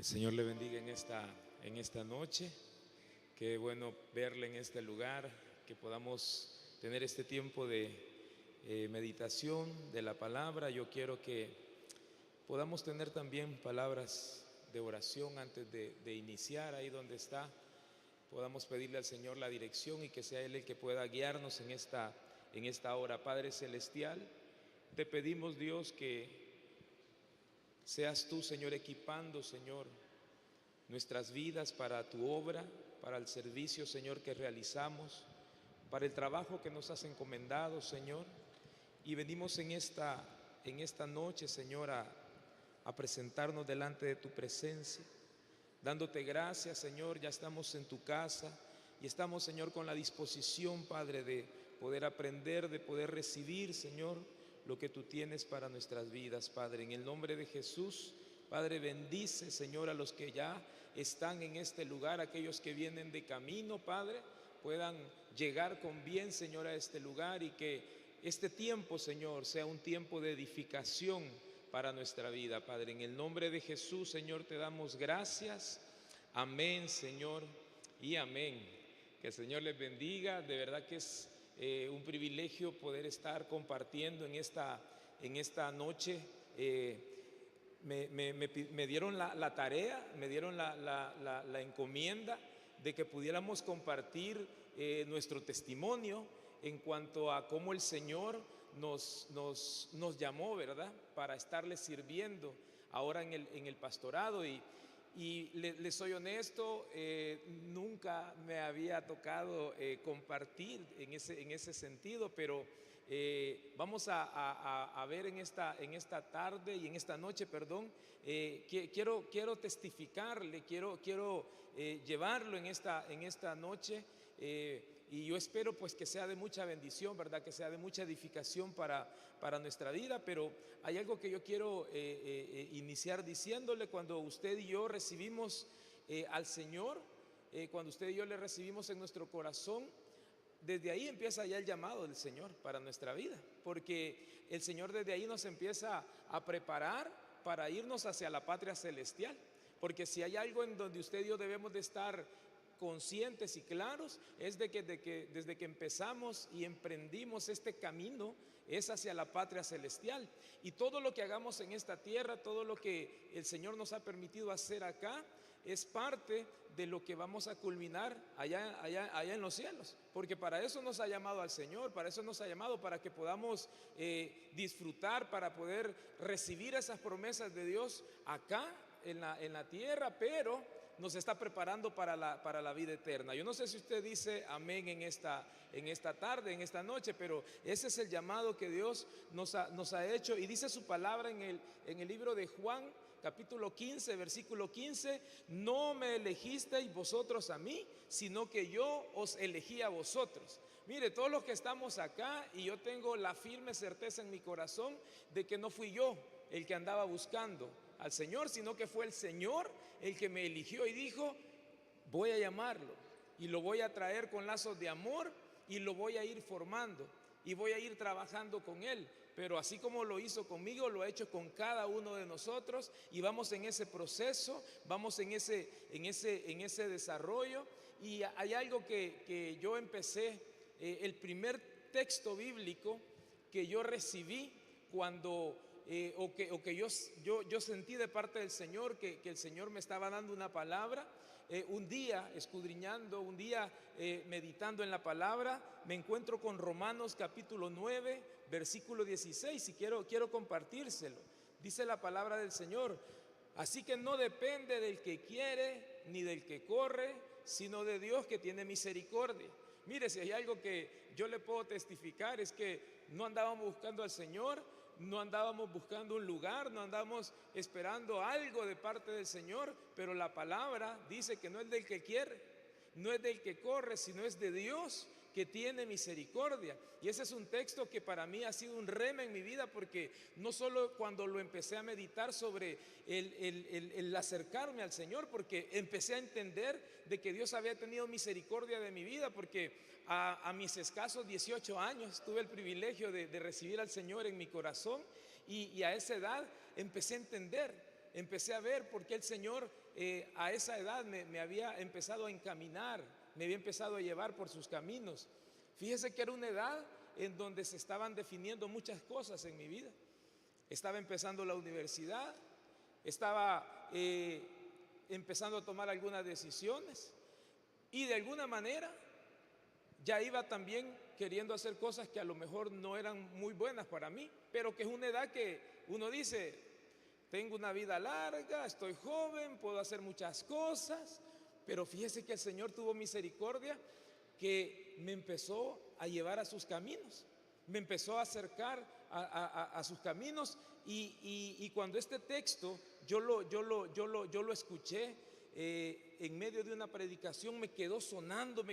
El Señor le bendiga en esta noche. Qué bueno verle en este lugar, que podamos tener este tiempo de meditación de la palabra. Yo quiero que podamos tener también palabras de oración antes de iniciar ahí donde está. Podamos pedirle al Señor la dirección y que sea Él el que pueda guiarnos en esta hora. Padre Celestial, te pedimos, Dios, que seas tú, Señor, equipando, Señor, nuestras vidas para tu obra, para el servicio, Señor, que realizamos, para el trabajo que nos has encomendado, Señor. Y venimos en esta noche, Señor, a presentarnos delante de tu presencia, dándote gracias, Señor. Ya estamos en tu casa y estamos, Señor, con la disposición, Padre, de poder aprender, de poder recibir, Señor, lo que tú tienes para nuestras vidas, Padre. En el nombre de Jesús, Padre, bendice, Señor, a los que ya están en este lugar, aquellos que vienen de camino, Padre, puedan llegar con bien, Señor, a este lugar, y que este tiempo, Señor, sea un tiempo de edificación para nuestra vida, Padre. En el nombre de Jesús, Señor, te damos gracias. Amén, Señor, y amén. Que el Señor les bendiga. De verdad que es un privilegio poder estar compartiendo en esta noche. Me dieron la tarea, me dieron la encomienda de que pudiéramos compartir nuestro testimonio en cuanto a cómo el Señor nos llamó, ¿verdad?, para estarle sirviendo ahora en el pastorado. Y les soy honesto, nunca me había tocado compartir en ese sentido, pero vamos a ver en esta tarde y en esta noche, perdón, quiero testificarle, quiero llevarlo en esta noche. Y yo espero pues que sea de mucha bendición, ¿verdad?, que sea de mucha edificación para nuestra vida. Pero hay algo que yo quiero iniciar diciéndole. Cuando usted y yo recibimos al Señor, cuando usted y yo le recibimos en nuestro corazón, desde ahí empieza ya el llamado del Señor para nuestra vida, porque el Señor desde ahí nos empieza a preparar para irnos hacia la patria celestial. Porque si hay algo en donde usted y yo debemos de estar conscientes y claros, es de que desde que empezamos y emprendimos este camino es hacia la patria celestial. Y todo lo que hagamos en esta tierra, todo lo que el Señor nos ha permitido hacer acá, es parte de lo que vamos a culminar allá en los cielos. Porque para eso nos ha llamado al Señor, para eso nos ha llamado, para que podamos disfrutar, para poder recibir esas promesas de Dios acá en la tierra, pero nos está preparando para la vida eterna. Yo no sé si usted dice amén en esta tarde, en esta noche, pero ese es el llamado que Dios nos ha hecho. Y dice su palabra en el libro de Juan, capítulo 15, versículo 15: no me elegisteis vosotros a mí, sino que yo os elegí a vosotros. Mire, todos los que estamos acá, y yo tengo la firme certeza en mi corazón de que no fui yo el que andaba buscando al Señor, sino que fue el Señor el que me eligió y dijo: voy a llamarlo y lo voy a traer con lazos de amor y lo voy a ir formando y voy a ir trabajando con él. Pero así como lo hizo conmigo, lo ha hecho con cada uno de nosotros, y vamos en ese proceso, vamos en ese desarrollo. Y hay algo que yo empecé, el primer texto bíblico que yo recibí cuando o que yo sentí de parte del Señor, que el Señor me estaba dando una palabra. Un día escudriñando, un día meditando en la palabra, me encuentro con Romanos capítulo 9, versículo 16, y quiero compartírselo. Dice la palabra del Señor: así que no depende del que quiere ni del que corre, sino de Dios, que tiene misericordia. Mire, si hay algo que yo le puedo testificar, es que no andábamos buscando al Señor, no andábamos buscando un lugar, no andábamos esperando algo de parte del Señor, pero la palabra dice que no es del que quiere, no es del que corre, sino es de Dios, que tiene misericordia. Y ese es un texto que para mí ha sido un rema en mi vida, porque no solo cuando lo empecé a meditar sobre el acercarme al Señor, porque empecé a entender de que Dios había tenido misericordia de mi vida, porque a mis escasos 18 años tuve el privilegio de recibir al Señor en mi corazón, y a esa edad empecé a entender empecé a ver por qué el Señor a esa edad me había empezado a encaminar, me había empezado a llevar por sus caminos. Fíjese que era una edad en donde se estaban definiendo muchas cosas en mi vida. Estaba empezando la universidad, estaba empezando a tomar algunas decisiones y de alguna manera ya iba también queriendo hacer cosas que a lo mejor no eran muy buenas para mí, pero que es una edad que uno dice, tengo una vida larga, estoy joven, puedo hacer muchas cosas, pero fíjese que el Señor tuvo misericordia, que me empezó a llevar a sus caminos, me empezó a acercar a sus caminos y cuando este texto yo lo escuché en medio de una predicación, me quedó sonando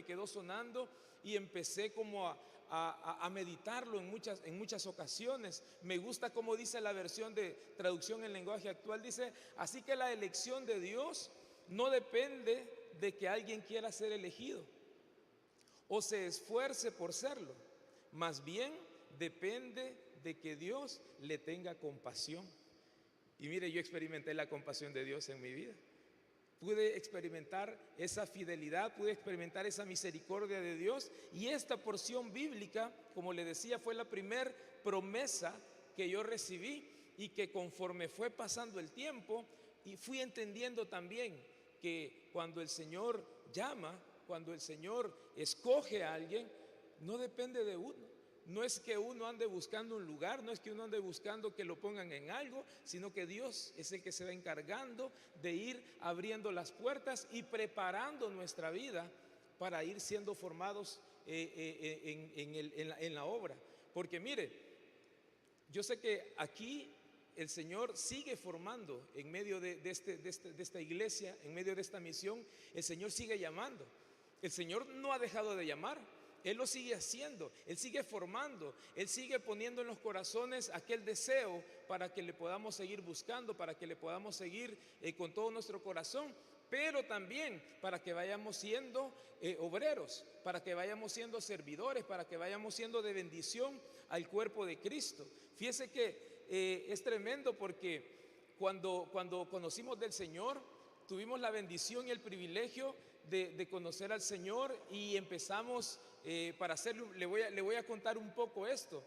y empecé como a meditarlo en muchas ocasiones. Me gusta como dice la versión de traducción en lenguaje actual, dice, así que la elección de Dios no depende de que alguien quiera ser elegido o se esfuerce por serlo, más bien depende de que Dios le tenga compasión. Y mire, yo experimenté la compasión de Dios en mi vida. Pude experimentar esa fidelidad, pude experimentar esa misericordia de Dios. Y esta porción bíblica, como le decía, fue la primera promesa que yo recibí y que conforme fue pasando el tiempo, y fui entendiendo también que cuando el Señor llama, cuando el Señor escoge a alguien, no depende de uno. No es que uno ande buscando un lugar, no es que uno ande buscando que lo pongan en algo, sino que Dios es el que se va encargando de ir abriendo las puertas y preparando nuestra vida para ir siendo formados en la obra. Porque mire, yo sé que aquí el Señor sigue formando en medio de esta iglesia, en medio de esta misión, el Señor sigue llamando. El Señor no ha dejado de llamar. Él lo sigue haciendo, Él sigue formando, Él sigue poniendo en los corazones aquel deseo para que le podamos seguir buscando, para que le podamos seguir con todo nuestro corazón, pero también para que vayamos siendo obreros, para que vayamos siendo servidores, para que vayamos siendo de bendición al cuerpo de Cristo. Fíjese que es tremendo porque cuando conocimos del Señor, tuvimos la bendición y el privilegio de conocer al Señor y empezamos para hacerlo. Le voy a contar un poco esto.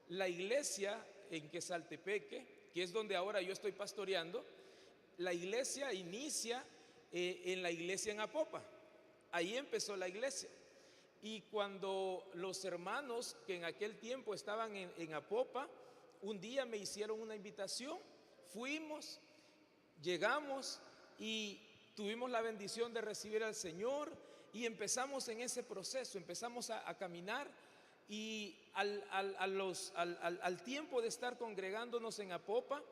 La iglesia en Quesaltepeque, que es donde ahora yo estoy pastoreando, la iglesia inicia en la iglesia en Apopa. Ahí empezó la iglesia. Y cuando los hermanos que en aquel tiempo estaban en Apopa, un día me hicieron una invitación, fuimos, llegamos y tuvimos la bendición de recibir al Señor y empezamos en ese proceso, empezamos a caminar y al tiempo de estar congregándonos en Apopa,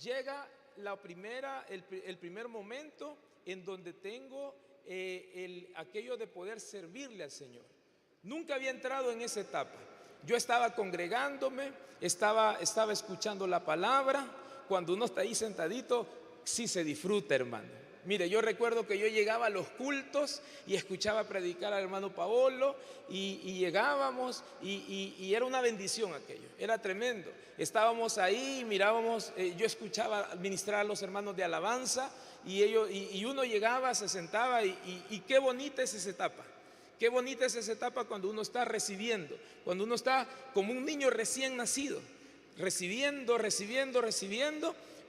llega el primer momento en donde tengo aquello de poder servirle al Señor. Nunca había entrado en esa etapa. Yo estaba congregándome, estaba escuchando la palabra. Cuando uno está ahí sentadito, sí se disfruta, hermano. Mire, yo recuerdo que yo llegaba a los cultos y escuchaba predicar al hermano Paolo y llegábamos y era una bendición aquello, era tremendo. Estábamos ahí, mirábamos, yo escuchaba ministrar a los hermanos de alabanza y uno llegaba, se sentaba y qué bonita es esa etapa. Qué bonita es esa etapa cuando uno está recibiendo, cuando uno está como un niño recién nacido, recibiendo,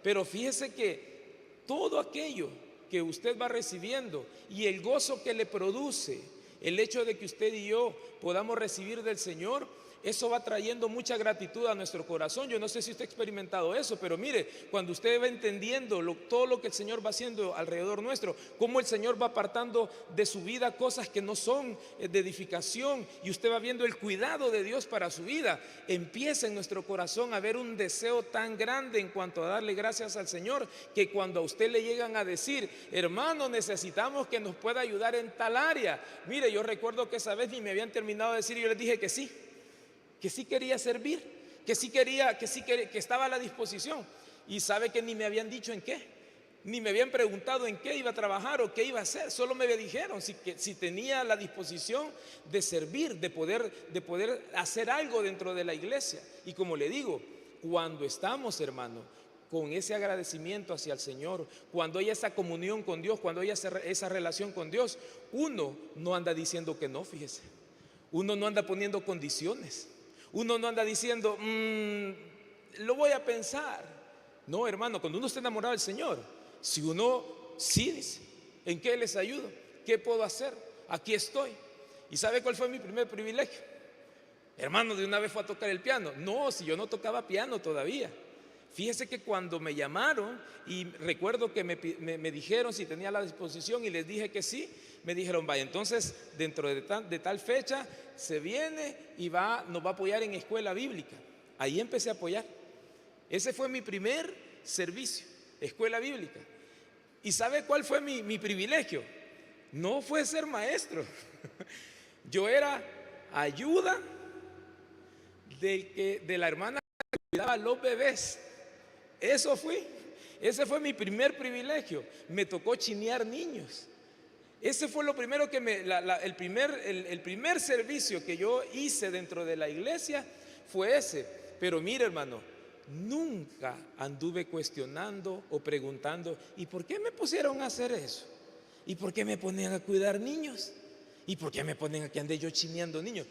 pero fíjese que todo aquello que usted va recibiendo y el gozo que le produce el hecho de que usted y yo podamos recibir del Señor, eso va trayendo mucha gratitud a nuestro corazón. Yo no sé si usted ha experimentado eso, pero mire, cuando usted va entendiendo todo lo que el Señor va haciendo alrededor nuestro, cómo el Señor va apartando de su vida cosas que no son de edificación, y usted va viendo el cuidado de Dios para su vida, empieza en nuestro corazón a haber un deseo tan grande en cuanto a darle gracias al Señor, que cuando a usted le llegan a decir, hermano, necesitamos que nos pueda ayudar en tal área. Mire, yo recuerdo que esa vez ni me habían terminado de decir y yo les dije que sí quería servir, que estaba a la disposición. Y sabe que ni me habían dicho en qué, ni me habían preguntado en qué iba a trabajar o qué iba a hacer. Solo me dijeron si tenía la disposición de servir, de poder hacer algo dentro de la iglesia. Y como le digo, cuando estamos, hermano, con ese agradecimiento hacia el Señor, cuando hay esa comunión con Dios, cuando hay esa relación con Dios, uno no anda diciendo que no, fíjese. Uno no anda poniendo condiciones. Uno no anda diciendo, lo voy a pensar. No, hermano, cuando uno está enamorado del Señor, si uno sí dice, ¿en qué les ayudo? ¿Qué puedo hacer? Aquí estoy. ¿Y sabe cuál fue mi primer privilegio? Hermano, de una vez fue a tocar el piano. No, si yo no tocaba piano todavía. Fíjese que cuando me llamaron y recuerdo que me dijeron si tenía la disposición y les dije que sí, me dijeron, vaya, entonces dentro de tal fecha se viene y nos va a apoyar en escuela bíblica. Ahí empecé a apoyar. Ese fue mi primer servicio, escuela bíblica. ¿Y sabe cuál fue mi privilegio? No fue ser maestro. Yo era ayuda de la hermana que cuidaba a los bebés. Ese fue mi primer privilegio. Me tocó chinear niños. Ese fue lo primero que el primer servicio que yo hice dentro de la iglesia fue ese. Pero mire, hermano, nunca anduve cuestionando o preguntando, ¿y por qué me pusieron a hacer eso? ¿Y por qué me ponen a cuidar niños? ¿Y por qué me ponen a que ande yo chineando niños?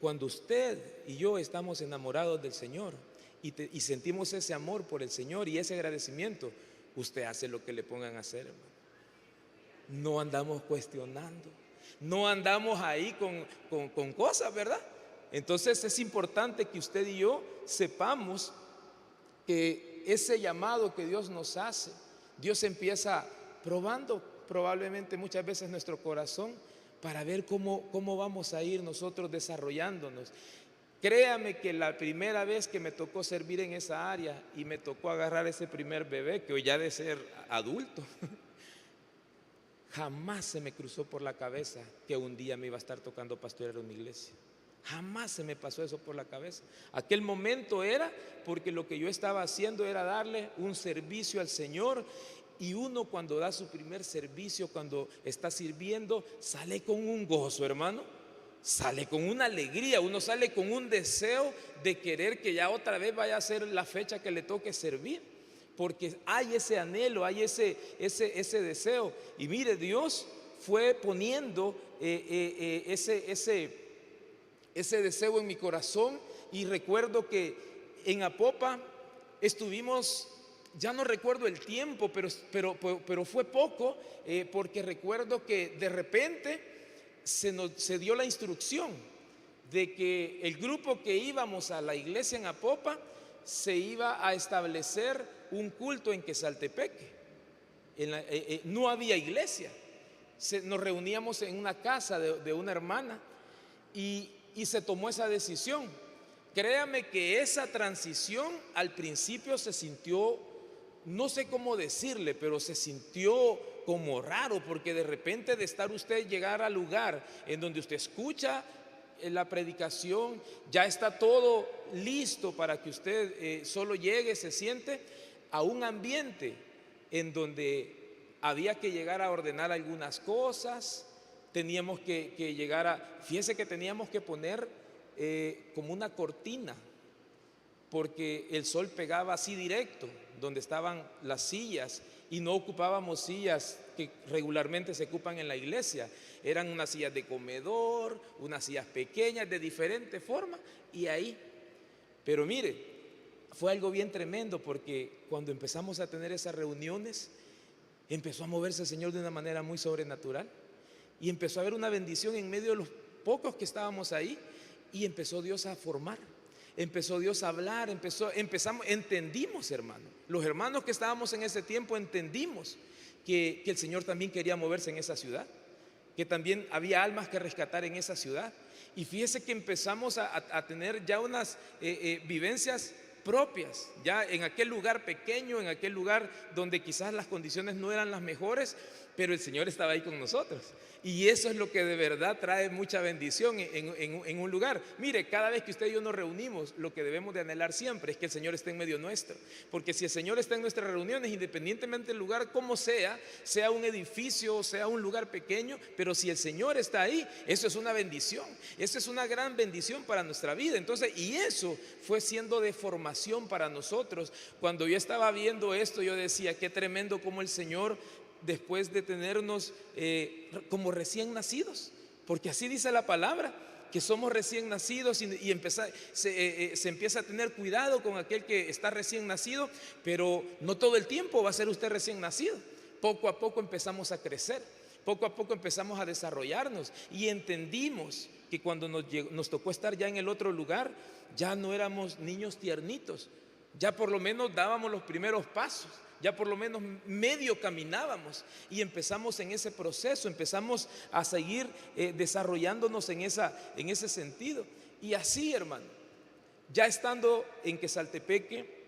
Cuando usted y yo estamos enamorados del Señor y sentimos ese amor por el Señor y ese agradecimiento, usted hace lo que le pongan a hacer, hermano. No andamos cuestionando, no andamos ahí con cosas, ¿verdad? Entonces es importante que usted y yo sepamos que ese llamado que Dios nos hace, Dios empieza probando probablemente muchas veces nuestro corazón para ver cómo vamos a ir nosotros desarrollándonos. Créame que la primera vez que me tocó servir en esa área y me tocó agarrar ese primer bebé, que hoy ya de ser adulto, jamás se me cruzó por la cabeza que un día me iba a estar tocando pastorear una iglesia. Jamás se me pasó eso por la cabeza. Aquel momento era porque lo que yo estaba haciendo era darle un servicio al Señor. Y uno cuando da su primer servicio, cuando está sirviendo, sale con un gozo, hermano. Sale con una alegría, uno sale con un deseo de querer que ya otra vez vaya a ser la fecha que le toque servir. Porque hay ese anhelo, hay ese deseo. Y mire, Dios fue poniendo ese deseo en mi corazón. Y recuerdo que en Apopa estuvimos, ya no recuerdo el tiempo, pero fue poco, porque recuerdo que de repente se dio la instrucción de que el grupo que íbamos a la iglesia en Apopa se iba a establecer un culto en Quesaltepeque. No había iglesia, nos reuníamos en una casa de una hermana y se tomó esa decisión. Créame que esa transición al principio se sintió, no sé cómo decirle, pero se sintió como raro, porque de repente de estar usted llegar al lugar en donde usted escucha la predicación, ya está todo listo para que usted solo llegue, se siente, a un ambiente en donde había que llegar a ordenar algunas cosas, teníamos que llegar fíjese que teníamos que poner como una cortina, porque el sol pegaba así directo donde estaban las sillas y no ocupábamos sillas que regularmente se ocupan en la iglesia. Eran unas sillas de comedor, unas sillas pequeñas de diferente forma y ahí. Pero mire, fue algo bien tremendo, porque cuando empezamos a tener esas reuniones empezó a moverse el Señor de una manera muy sobrenatural y empezó a haber una bendición en medio de los pocos que estábamos ahí y empezó Dios a formar. Empezó Dios a hablar, entendimos, hermano. Los hermanos que estábamos en ese tiempo entendimos que el Señor también quería moverse en esa ciudad, que también había almas que rescatar en esa ciudad. Y fíjese que empezamos a tener ya unas vivencias propias, ya en aquel lugar pequeño, en aquel lugar donde quizás las condiciones no eran las mejores, pero el Señor estaba ahí con nosotros. Y eso es lo que de verdad trae mucha bendición en un lugar. Mire, cada vez que usted y yo nos reunimos, lo que debemos de anhelar siempre es que el Señor esté en medio nuestro. Porque si el Señor está en nuestras reuniones, independientemente del lugar como sea un edificio, sea un lugar pequeño, pero si el Señor está ahí, eso es una bendición. Eso es una gran bendición para nuestra vida. Entonces, y eso fue siendo de formación formación para nosotros. Cuando yo estaba viendo esto, yo decía, qué tremendo como el Señor, después de tenernos como recién nacidos, porque así dice la palabra, que somos recién nacidos y se empieza a tener cuidado con aquel que está recién nacido, pero no todo el tiempo va a ser usted recién nacido. Poco a poco empezamos a crecer, poco a poco empezamos a desarrollarnos y entendimos que cuando nos tocó estar ya en el otro lugar, ya no éramos niños tiernitos, ya por lo menos dábamos los primeros pasos, ya por lo menos medio caminábamos y empezamos en ese proceso, empezamos a seguir desarrollándonos en ese sentido. Y así, hermano, ya estando en Quesaltepeque,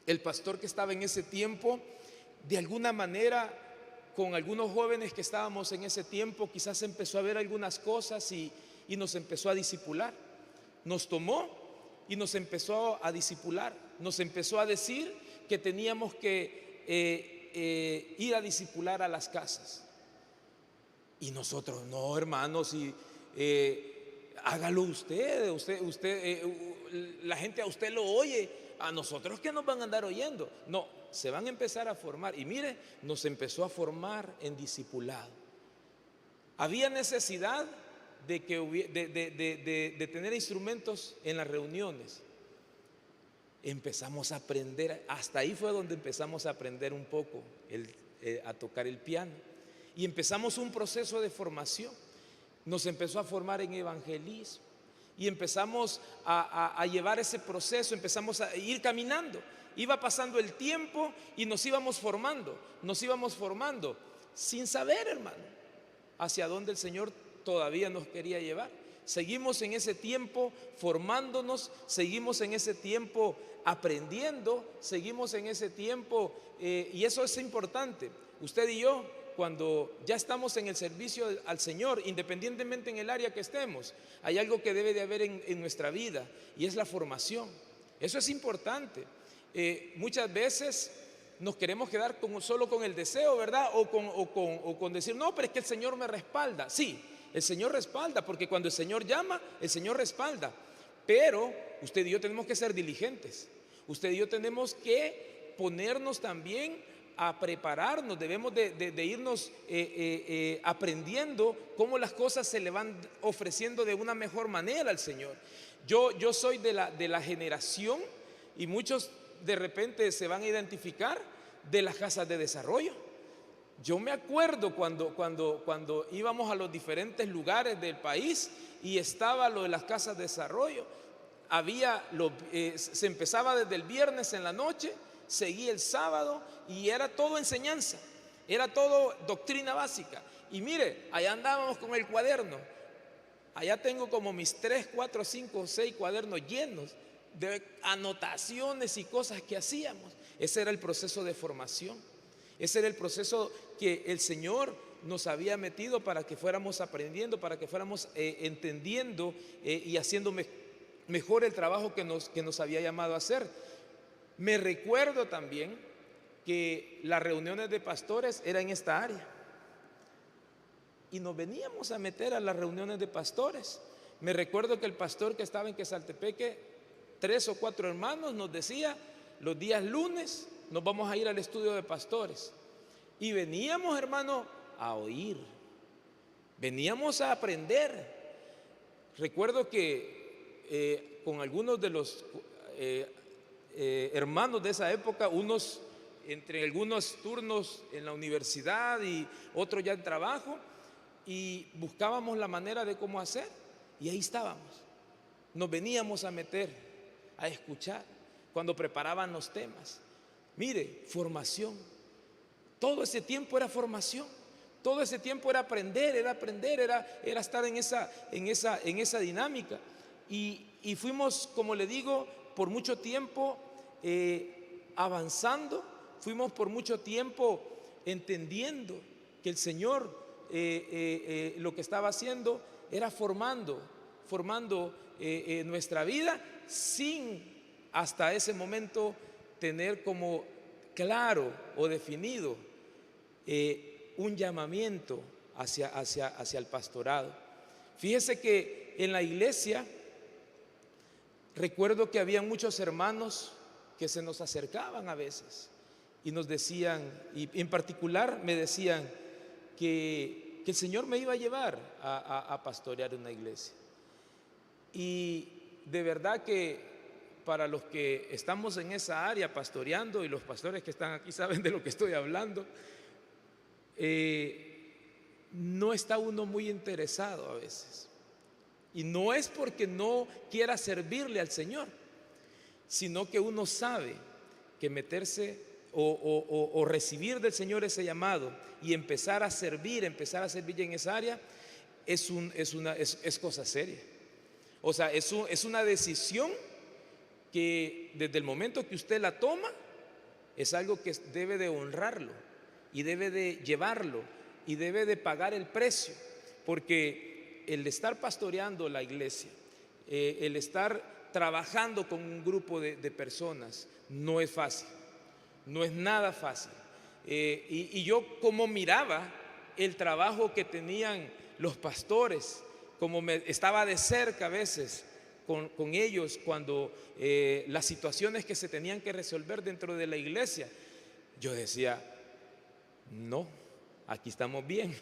el pastor que estaba en ese tiempo, de alguna manera, con algunos jóvenes que estábamos en ese tiempo, quizás empezó a ver algunas cosas y nos empezó a discipular. Nos tomó y nos empezó a discipular, nos empezó a decir que teníamos que ir a discipular a las casas. Y nosotros, no, hermanos, hágalo usted, la gente a usted lo oye, a nosotros que nos van a andar oyendo. No, se van a empezar a formar. Y mire, nos empezó a formar en discipulado. Había necesidad de tener instrumentos en las reuniones. Empezamos a aprender, hasta ahí fue donde empezamos a aprender un poco a tocar el piano. Y empezamos un proceso de formación. Nos empezó a formar en evangelismo. Y empezamos a llevar ese proceso, empezamos a ir caminando. Iba pasando el tiempo y nos íbamos formando sin saber, hermano, hacia dónde el Señor todavía nos quería llevar. Seguimos en ese tiempo formándonos, seguimos en ese tiempo aprendiendo, seguimos en ese tiempo y eso es importante. Usted y yo, cuando ya estamos en el servicio al Señor, independientemente en el área que estemos, hay algo que debe de haber en nuestra vida y es la formación. Eso es importante. Muchas veces nos queremos quedar solo con el deseo, ¿verdad? O con decir, no, pero es que el Señor me respalda. Sí, el Señor respalda, porque cuando el Señor llama, el Señor respalda. Pero usted y yo tenemos que ser diligentes. Usted y yo tenemos que ponernos también a prepararnos. Debemos de irnos aprendiendo cómo las cosas se le van ofreciendo de una mejor manera al Señor. Yo soy de la generación, y muchos de repente se van a identificar, de las casas de desarrollo. Yo me acuerdo cuando íbamos a los diferentes lugares del país y estaba lo de las casas de desarrollo. Se empezaba desde el viernes en la noche, seguía el sábado y era todo enseñanza, era todo doctrina básica. Y mire, allá andábamos con el cuaderno. Allá tengo como mis 3, 4, 5, 6 cuadernos llenos de anotaciones y cosas que hacíamos. Ese era el proceso de formación. Ese era el proceso que el Señor nos había metido para que fuéramos aprendiendo, para que fuéramos entendiendo y haciendo mejor el trabajo que nos había llamado a hacer. Me recuerdo también que las reuniones de pastores eran en esta área y nos veníamos a meter a las reuniones de pastores. Me recuerdo que el pastor que estaba en Quesaltepeque, 3 o 4 hermanos, nos decía, los días lunes nos vamos a ir al estudio de pastores. Y veníamos, hermano, a oír, veníamos a aprender. Recuerdo que con algunos de los hermanos de esa época, entre algunos turnos en la universidad y otros ya en trabajo, y buscábamos la manera de cómo hacer, y ahí estábamos. Nos veníamos a meter, a escuchar, cuando preparaban los temas. Mire, formación. Todo ese tiempo era formación. Todo ese tiempo era aprender, era estar en esa dinámica. Y fuimos, como le digo, por mucho tiempo avanzando, fuimos por mucho tiempo entendiendo que el Señor lo que estaba haciendo era formando nuestra vida, sin hasta ese momento tener como claro o definido un llamamiento hacia el pastorado. Fíjese que en la iglesia recuerdo que había muchos hermanos que se nos acercaban a veces y nos decían, y en particular me decían que el Señor me iba a llevar a pastorear una iglesia. Y de verdad que para los que estamos en esa área pastoreando, y los pastores que están aquí saben de lo que estoy hablando, no está uno muy interesado a veces. Y no es porque no quiera servirle al Señor, sino que uno sabe que meterse o recibir del Señor ese llamado y empezar a servir en esa área es cosa seria. O sea, es una decisión que desde el momento que usted la toma, es algo que debe de honrarlo y debe de llevarlo y debe de pagar el precio, porque el estar pastoreando la iglesia, el estar trabajando con un grupo de personas, no es fácil, no es nada fácil. Y yo como miraba el trabajo que tenían los pastores, como me estaba de cerca a veces con ellos cuando las situaciones que se tenían que resolver dentro de la iglesia, yo decía, no, aquí estamos bien,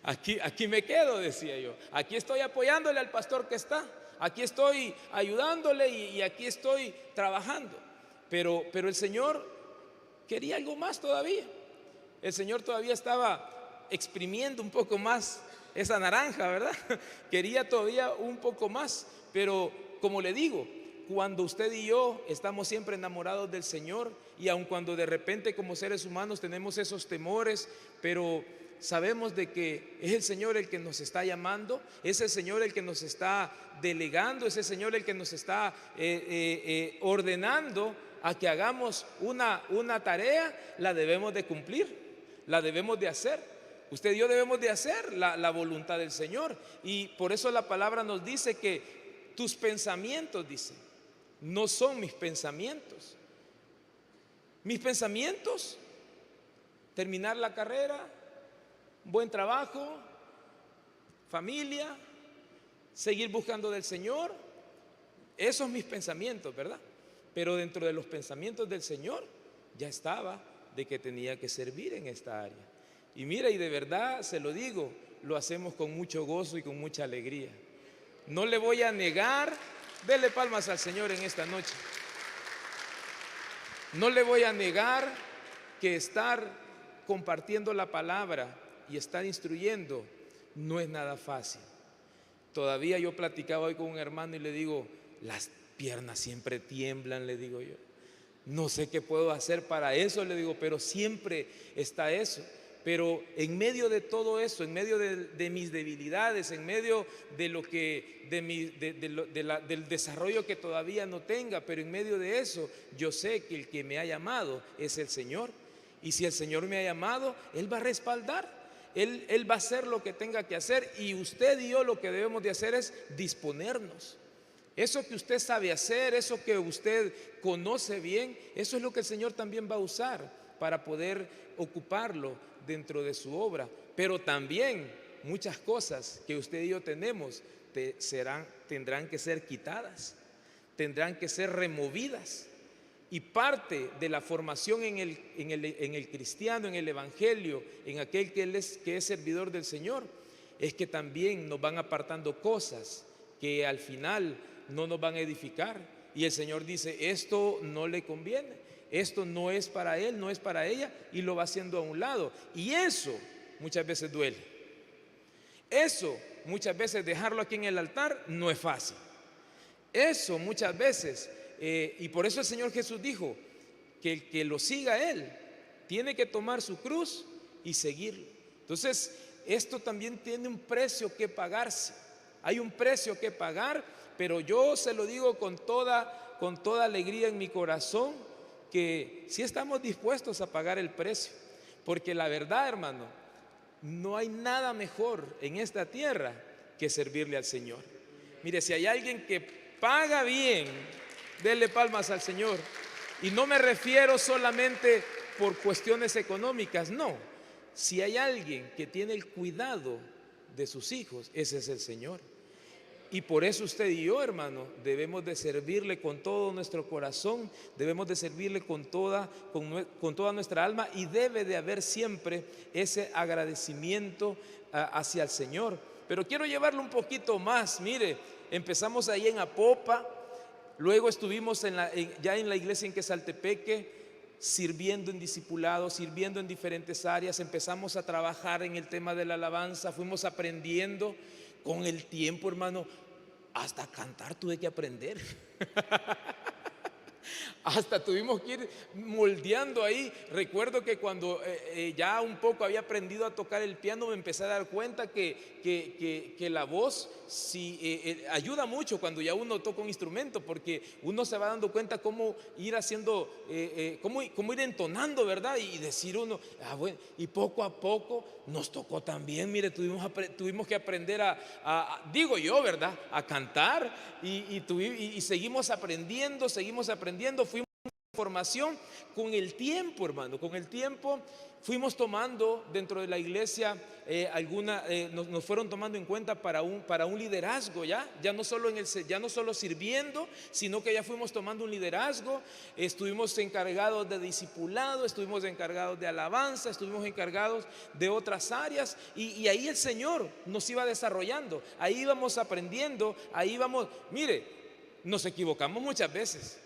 aquí me quedo, decía yo, aquí estoy apoyándole al pastor que está, aquí estoy ayudándole y aquí estoy trabajando. Pero el Señor quería algo más todavía. El Señor todavía estaba exprimiendo un poco más esa naranja, ¿verdad? Quería todavía un poco más. Pero como le digo, cuando usted y yo estamos siempre enamorados del Señor, y aun cuando de repente como seres humanos tenemos esos temores, pero sabemos de que es el Señor el que nos está llamando, es el Señor el que nos está delegando, es el Señor el que nos está ordenando a que hagamos una tarea, la debemos de cumplir, la debemos de hacer. Usted y yo debemos de hacer la voluntad del Señor. Y por eso la palabra nos dice que tus pensamientos, dice, no son mis pensamientos. Mis pensamientos, terminar la carrera, buen trabajo, familia, seguir buscando del Señor. Esos son mis pensamientos, ¿verdad? Pero dentro de los pensamientos del Señor ya estaba de que tenía que servir en esta área. Y mira, y de verdad se lo digo, lo hacemos con mucho gozo y con mucha alegría. No le voy a negar, dele palmas al Señor en esta noche. No le voy a negar que estar compartiendo la palabra y estar instruyendo no es nada fácil. Todavía yo platicaba hoy con un hermano y le digo, las piernas siempre tiemblan, le digo yo. No sé qué puedo hacer para eso, le digo, pero siempre está eso. Pero en medio de todo eso, en medio de mis debilidades, en medio de lo que, del desarrollo que todavía no tenga, pero en medio de eso, yo sé que el que me ha llamado es el Señor. Y si el Señor me ha llamado, Él va a respaldar. Él va a hacer lo que tenga que hacer. Y usted y yo lo que debemos de hacer es disponernos. Eso que usted sabe hacer, eso que usted conoce bien, eso es lo que el Señor también va a usar para poder ocuparlo dentro de su obra. Pero también muchas cosas que usted y yo tenemos tendrán que ser quitadas, tendrán que ser removidas. Y parte de la formación en el cristiano, en el evangelio, en aquel que es servidor del Señor, es que también nos van apartando cosas que al final no nos van a edificar. Y el Señor dice, esto no le conviene, esto no es para él, no es para ella, y lo va haciendo a un lado. Y eso muchas veces duele. Eso muchas veces dejarlo aquí en el altar no es fácil. Eso muchas veces, y por eso el Señor Jesús dijo que el que lo siga a Él tiene que tomar su cruz y seguirlo. Entonces, esto también tiene un precio que pagarse. Hay un precio que pagar, pero yo se lo digo con toda alegría en mi corazón, que sí estamos dispuestos a pagar el precio, porque la verdad, hermano, no hay nada mejor en esta tierra que servirle al Señor. Mire, si hay alguien que paga bien, denle palmas al Señor. Y no me refiero solamente por cuestiones económicas, no. Si hay alguien que tiene el cuidado de sus hijos, ese es el Señor. Y por eso usted y yo, hermano, debemos de servirle con todo nuestro corazón, debemos de servirle con toda nuestra alma, y debe de haber siempre ese agradecimiento hacia el Señor. Pero quiero llevarlo un poquito más. Mire, empezamos ahí en Apopa, luego estuvimos ya en la iglesia en Quesaltepeque, sirviendo en discipulado, sirviendo en diferentes áreas. Empezamos a trabajar en el tema de la alabanza, fuimos aprendiendo. Con el tiempo, hermano, hasta cantar tuve que aprender. Hasta tuvimos que ir moldeando ahí. Recuerdo que cuando ya un poco había aprendido a tocar el piano, me empecé a dar cuenta que la voz ayuda mucho cuando ya uno toca un instrumento, porque uno se va dando cuenta cómo ir haciendo, cómo ir entonando, ¿verdad? Y decir uno, bueno, y poco a poco nos tocó también. Mire, tuvimos que aprender digo yo, ¿verdad?, a cantar, y seguimos aprendiendo, fuimos formación con el tiempo, hermano. Con el tiempo fuimos tomando dentro de la iglesia nos fueron tomando en cuenta para un liderazgo, ya no solo sirviendo, sino que ya fuimos tomando un liderazgo. Estuvimos encargados de discipulado, estuvimos encargados de alabanza, estuvimos encargados de otras áreas, y ahí el Señor nos iba desarrollando, ahí íbamos aprendiendo, ahí íbamos. Mire, nos equivocamos muchas veces,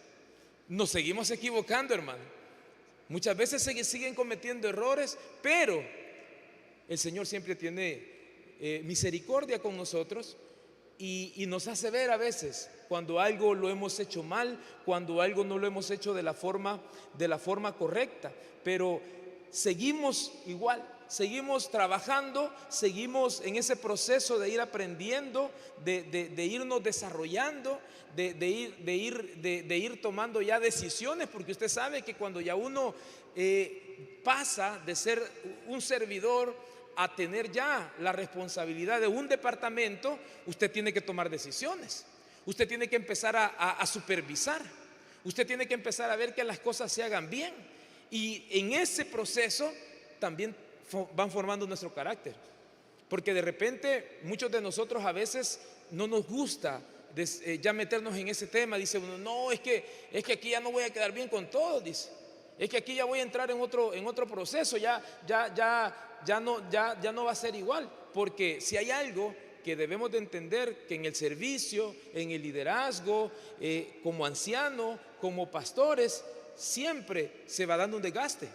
nos seguimos equivocando, hermano. Muchas veces siguen cometiendo errores, pero el Señor siempre tiene misericordia con nosotros, y nos hace ver a veces cuando algo lo hemos hecho mal, cuando algo no lo hemos hecho de la forma correcta. Pero seguimos igual, seguimos trabajando, seguimos en ese proceso de ir aprendiendo, de irnos desarrollando, de ir tomando ya decisiones, porque usted sabe que cuando ya uno pasa de ser un servidor a tener ya la responsabilidad de un departamento, usted tiene que tomar decisiones, usted tiene que empezar a supervisar, usted tiene que empezar a ver que las cosas se hagan bien, y en ese proceso también van formando nuestro carácter, porque de repente muchos de nosotros a veces no nos gusta ya meternos en ese tema. Dice uno, no, es que aquí ya no voy a quedar bien con todos, dice, es que aquí ya voy a entrar en otro proceso, ya no va a ser igual. Porque si hay algo que debemos de entender, que en el servicio, en el liderazgo, como anciano, como pastores, siempre se va dando un desgaste.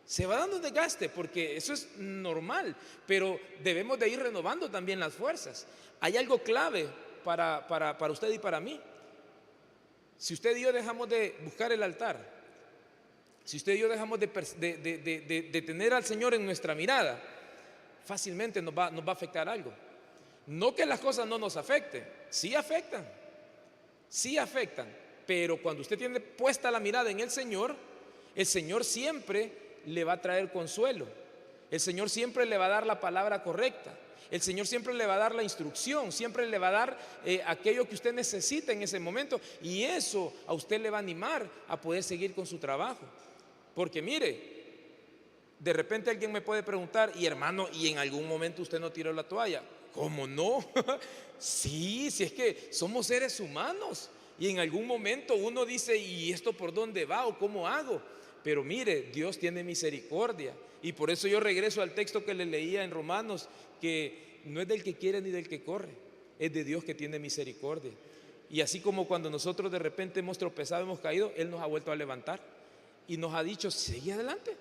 Se va dando un desgaste, porque eso es normal, pero debemos de ir renovando también las fuerzas. Hay algo clave para usted y para mí. Si usted y yo dejamos de buscar el altar, si usted y yo dejamos de tener al Señor en nuestra mirada, fácilmente nos va a afectar algo. No que las cosas no nos afecten, sí afectan, pero cuando usted tiene puesta la mirada en el Señor siempre le va a traer consuelo, el Señor siempre le va a dar la palabra correcta, el Señor siempre le va a dar la instrucción, siempre le va a dar aquello que usted necesita en ese momento, y eso a usted le va a animar a poder seguir con su trabajo. Porque mire, de repente alguien me puede preguntar, y hermano, ¿y en algún momento usted no tiró la toalla? ¿Cómo no? Sí, si es que somos seres humanos, y en algún momento uno dice, ¿y esto por dónde va o cómo hago? Pero mire, Dios tiene misericordia, y por eso yo regreso al texto que le leía en Romanos, que no es del que quiere ni del que corre, es de Dios que tiene misericordia. Y así como cuando nosotros de repente hemos tropezado, hemos caído, Él nos ha vuelto a levantar y nos ha dicho, sigue adelante,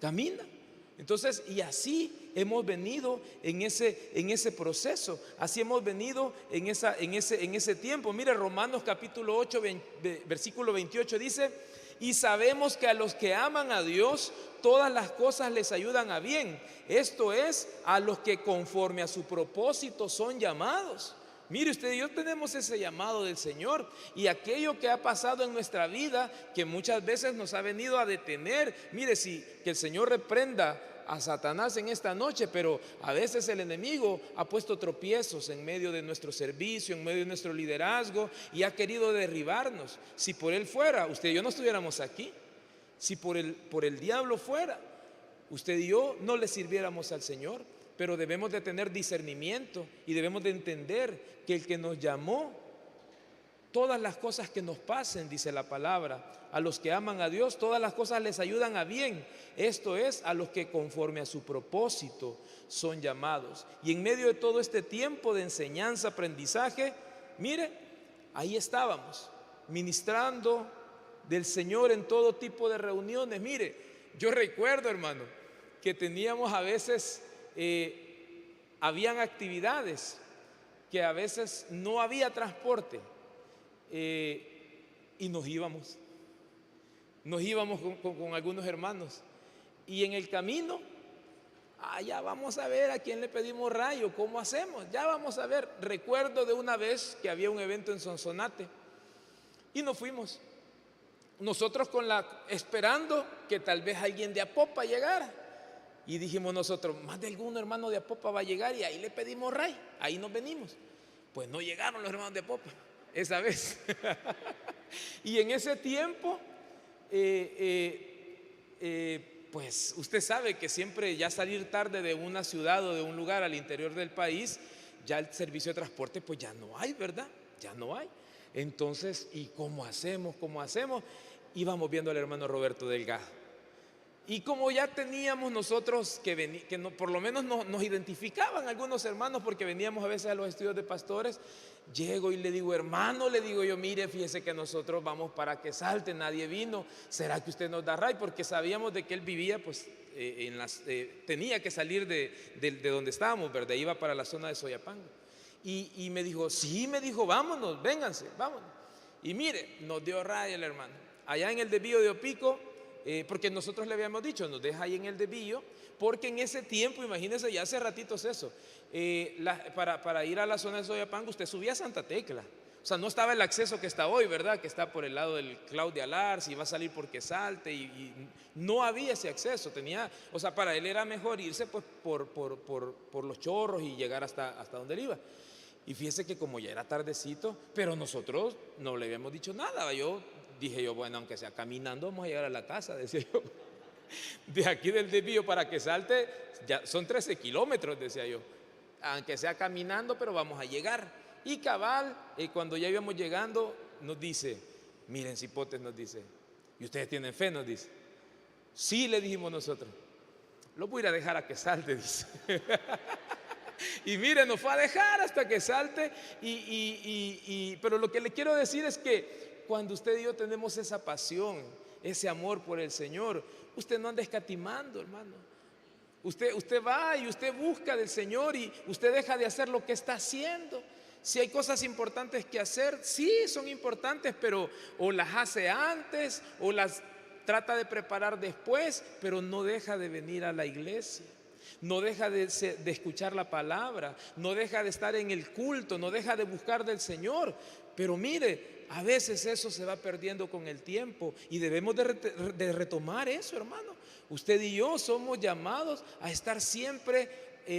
camina. Entonces, y así hemos venido en ese proceso, así hemos venido en ese tiempo. Mire, Romanos capítulo 8, versículo 28 dice, y sabemos que a los que aman a Dios, todas las cosas les ayudan a bien. Esto es, a los que conforme a su propósito son llamados. Mire usted, yo tenemos ese llamado del Señor, y aquello que ha pasado en nuestra vida, que muchas veces nos ha venido a detener. Mire, que el Señor reprenda a Satanás en esta noche, pero a veces el enemigo ha puesto tropiezos en medio de nuestro servicio, en medio de nuestro liderazgo, y ha querido derribarnos. Si por él fuera, usted y yo no estuviéramos aquí. Si por el diablo fuera, usted y yo no le sirviéramos al Señor. pero debemos de tener discernimiento y debemos de entender que el que nos llamó, todas las cosas que nos pasen, dice la palabra, a los que aman a Dios, todas las cosas les ayudan a bien. Esto es, a los que conforme a su propósito son llamados. Y en medio de todo este tiempo de enseñanza, aprendizaje, mire, ahí estábamos, ministrando del Señor en todo tipo de reuniones. Mire, yo recuerdo, hermano, que teníamos a veces, habían actividades que a veces no había transporte, y nos íbamos con algunos hermanos, y en el camino, ya vamos a ver a quién le pedimos rayo, cómo hacemos, ya vamos a ver. Recuerdo de una vez que había un evento en Sonsonate y nos fuimos nosotros esperando que tal vez alguien de Apopa llegara, y dijimos nosotros, más de algún hermano de Apopa va a llegar y ahí le pedimos ray, ahí nos venimos. Pues no llegaron los hermanos de Apopa esa vez. Y en ese tiempo, pues usted sabe que siempre ya salir tarde de una ciudad o de un lugar al interior del país, ya el servicio de transporte pues ya no hay, ¿verdad? Ya no hay. Entonces, ¿y cómo hacemos? Íbamos viendo al hermano Roberto Delgado. Y como ya teníamos nosotros por lo menos nos identificaban algunos hermanos, porque veníamos a veces a los estudios de pastores, llego y le digo, hermano, le digo yo, mire, fíjese que nosotros vamos para Quesalte, nadie vino, ¿será que usted nos da ray? Porque sabíamos de que él vivía, pues, tenía que salir de donde estábamos, ¿verdad? Iba para la zona de Soyapango. Y me dijo, sí, me dijo, vámonos, vénganse, vámonos. Y mire, nos dio ray el hermano, allá en el desvío de Opico. Porque nosotros le habíamos dicho, nos deja ahí en el desvío, porque en ese tiempo, imagínense, ya hace ratitos eso, para ir a la zona de Soyapango usted subía a Santa Tecla, o sea, no estaba el acceso que está hoy, ¿verdad? Que está por el lado del Claudia Lars y va a salir por Quesalte, y no había ese acceso, o sea, para él era mejor irse pues por los Chorros y llegar hasta donde él iba. Y fíjese que como ya era tardecito, pero nosotros no le habíamos dicho nada. Dije yo, bueno, aunque sea caminando, vamos a llegar a la casa, decía yo. De aquí del desvío para Quesalte, ya son 13 kilómetros, decía yo. Aunque sea caminando, pero vamos a llegar. Y cabal, cuando ya íbamos llegando, nos dice, miren, cipotes, nos dice, ¿y ustedes tienen fe? Nos dice. Sí, le dijimos nosotros. Lo voy a ir a dejar a Quesalte, dice. Y mire, nos fue a dejar hasta Quesalte. Pero lo que le quiero decir es que cuando usted y yo tenemos esa pasión, ese amor por el Señor, usted no anda escatimando, hermano. Usted va y usted busca del Señor y usted deja de hacer lo que está haciendo. Si hay cosas importantes que hacer, sí, son importantes, pero o las hace antes o las trata de preparar después, pero no deja de venir a la iglesia. No deja de escuchar la palabra, no deja de estar en el culto, no deja de buscar del Señor. Pero mire, a veces eso se va perdiendo con el tiempo y debemos de retomar eso, hermano. Usted y yo somos llamados a estar siempre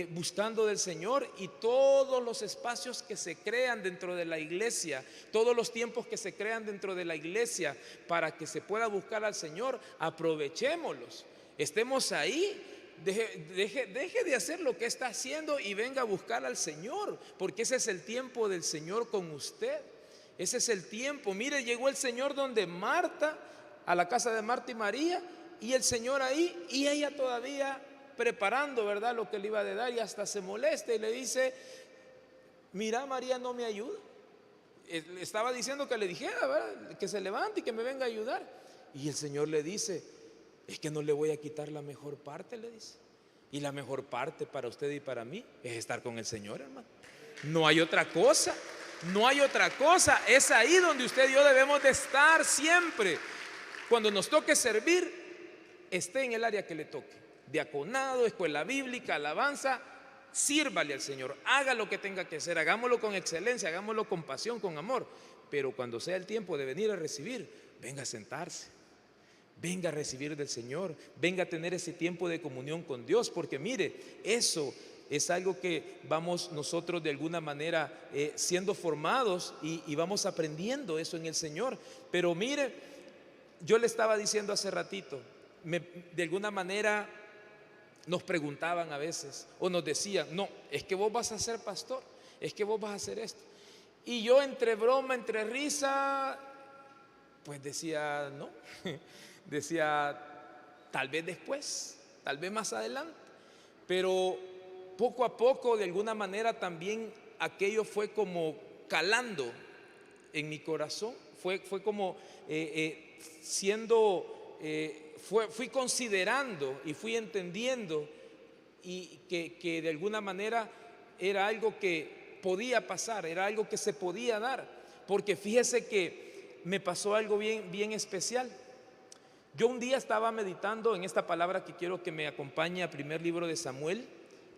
buscando del Señor, y todos los espacios que se crean dentro de la iglesia, todos los tiempos que se crean dentro de la iglesia para que se pueda buscar al Señor, aprovechémoslos, estemos ahí. Deje de hacer lo que está haciendo y venga a buscar al Señor, porque ese es el tiempo del Señor con usted. Ese es el tiempo. Mire, llegó el Señor donde Marta, a la casa de Marta y María, y el Señor ahí, y ella todavía preparando, ¿verdad?, lo que le iba a dar, y hasta se molesta y le dice, mira, María no me ayuda. Le estaba diciendo que le dijera, ¿verdad?, que se levante y que me venga a ayudar. Y el Señor le dice, es que no le voy a quitar la mejor parte, le dice. Y la mejor parte para usted y para mí es estar con el Señor, hermano. No hay otra cosa, no hay otra cosa. Es ahí donde usted y yo debemos de estar siempre. Cuando nos toque servir, esté en el área que le toque. Diaconado, escuela bíblica, alabanza, sírvale al Señor. Haga lo que tenga que hacer, hagámoslo con excelencia, hagámoslo con pasión, con amor. Pero cuando sea el tiempo de venir a recibir, venga a sentarse. Venga a recibir del Señor, venga a tener ese tiempo de comunión con Dios, porque mire, eso es algo que vamos nosotros de alguna manera siendo formados y vamos aprendiendo eso en el Señor. Pero mire, yo le estaba diciendo hace ratito, de alguna manera nos preguntaban a veces o nos decían: no, es que vos vas a ser pastor, es que vos vas a hacer esto. Y yo, entre broma, entre risa, pues decía: no, decía: tal vez después, tal vez más adelante. Pero poco a poco, de alguna manera, también aquello fue como calando en mi corazón. Fue como fui considerando y fui entendiendo y que de alguna manera era algo que podía pasar, era algo que se podía dar. Porque fíjese que me pasó algo bien, bien especial. Yo un día estaba meditando en esta palabra que quiero que me acompañe a primer libro de Samuel,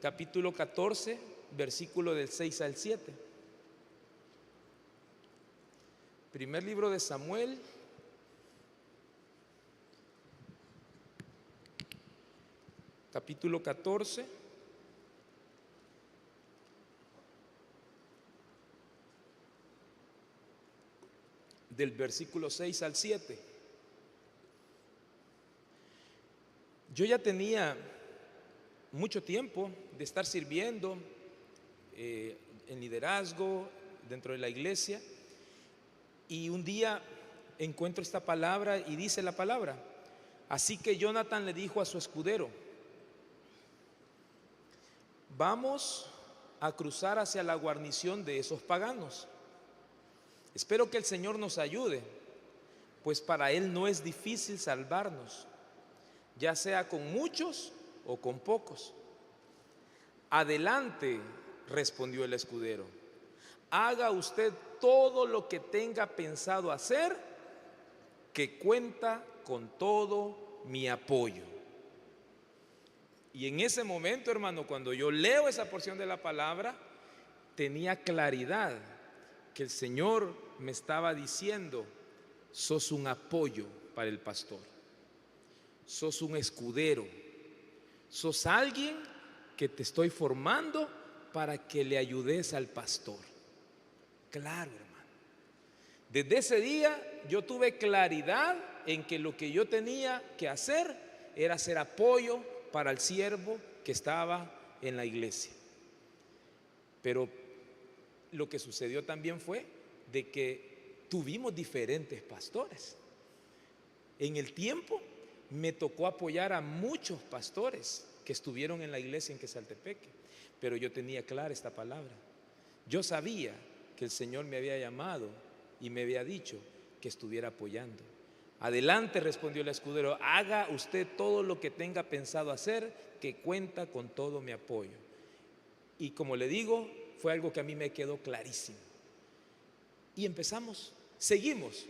capítulo 14, versículo del 6 al 7. Primer libro de Samuel, capítulo 14, del versículo 6 al 7. Yo ya tenía mucho tiempo de estar sirviendo en liderazgo dentro de la iglesia, y un día encuentro esta palabra y dice la palabra: así que Jonathan le dijo a su escudero: vamos a cruzar hacia la guarnición de esos paganos. Espero que el Señor nos ayude, pues para Él no es difícil salvarnos, ya sea con muchos o con pocos. Adelante, respondió el escudero, haga usted todo lo que tenga pensado hacer, que cuenta con todo mi apoyo. Y en ese momento, hermano, cuando yo leo esa porción de la palabra, tenía claridad que el Señor me estaba diciendo: sos un apoyo para el pastor, sos un escudero, sos alguien que te estoy formando para que le ayudes al pastor. Claro, hermano. Desde ese día yo tuve claridad en que lo que yo tenía que hacer era ser apoyo para el siervo que estaba en la iglesia. Pero lo que sucedió también fue de que tuvimos diferentes pastores. En el tiempo me tocó apoyar a muchos pastores que estuvieron en la iglesia en Quesaltepeque, pero yo tenía clara esta palabra. Yo sabía que el Señor me había llamado y me había dicho que estuviera apoyando. Adelante, respondió el escudero, haga usted todo lo que tenga pensado hacer, que cuenta con todo mi apoyo. Y como le digo, fue algo que a mí me quedó clarísimo. Y empezamos, seguimos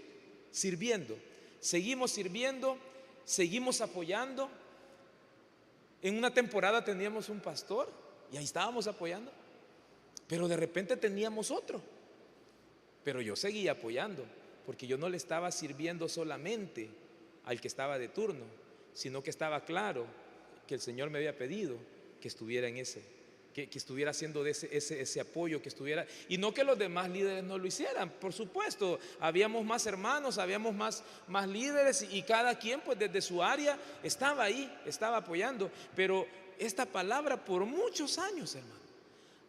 sirviendo, seguimos apoyando. En una temporada teníamos un pastor y ahí estábamos apoyando, pero de repente teníamos otro. Pero yo seguía apoyando, porque yo no le estaba sirviendo solamente al que estaba de turno, sino que estaba claro que el Señor me había pedido que estuviera en que estuviera haciendo de ese apoyo, que estuviera, y no que los demás líderes no lo hicieran. Por supuesto, habíamos más hermanos, habíamos más líderes, y cada quien pues desde su área estaba ahí, estaba apoyando. Pero esta palabra por muchos años, hermano,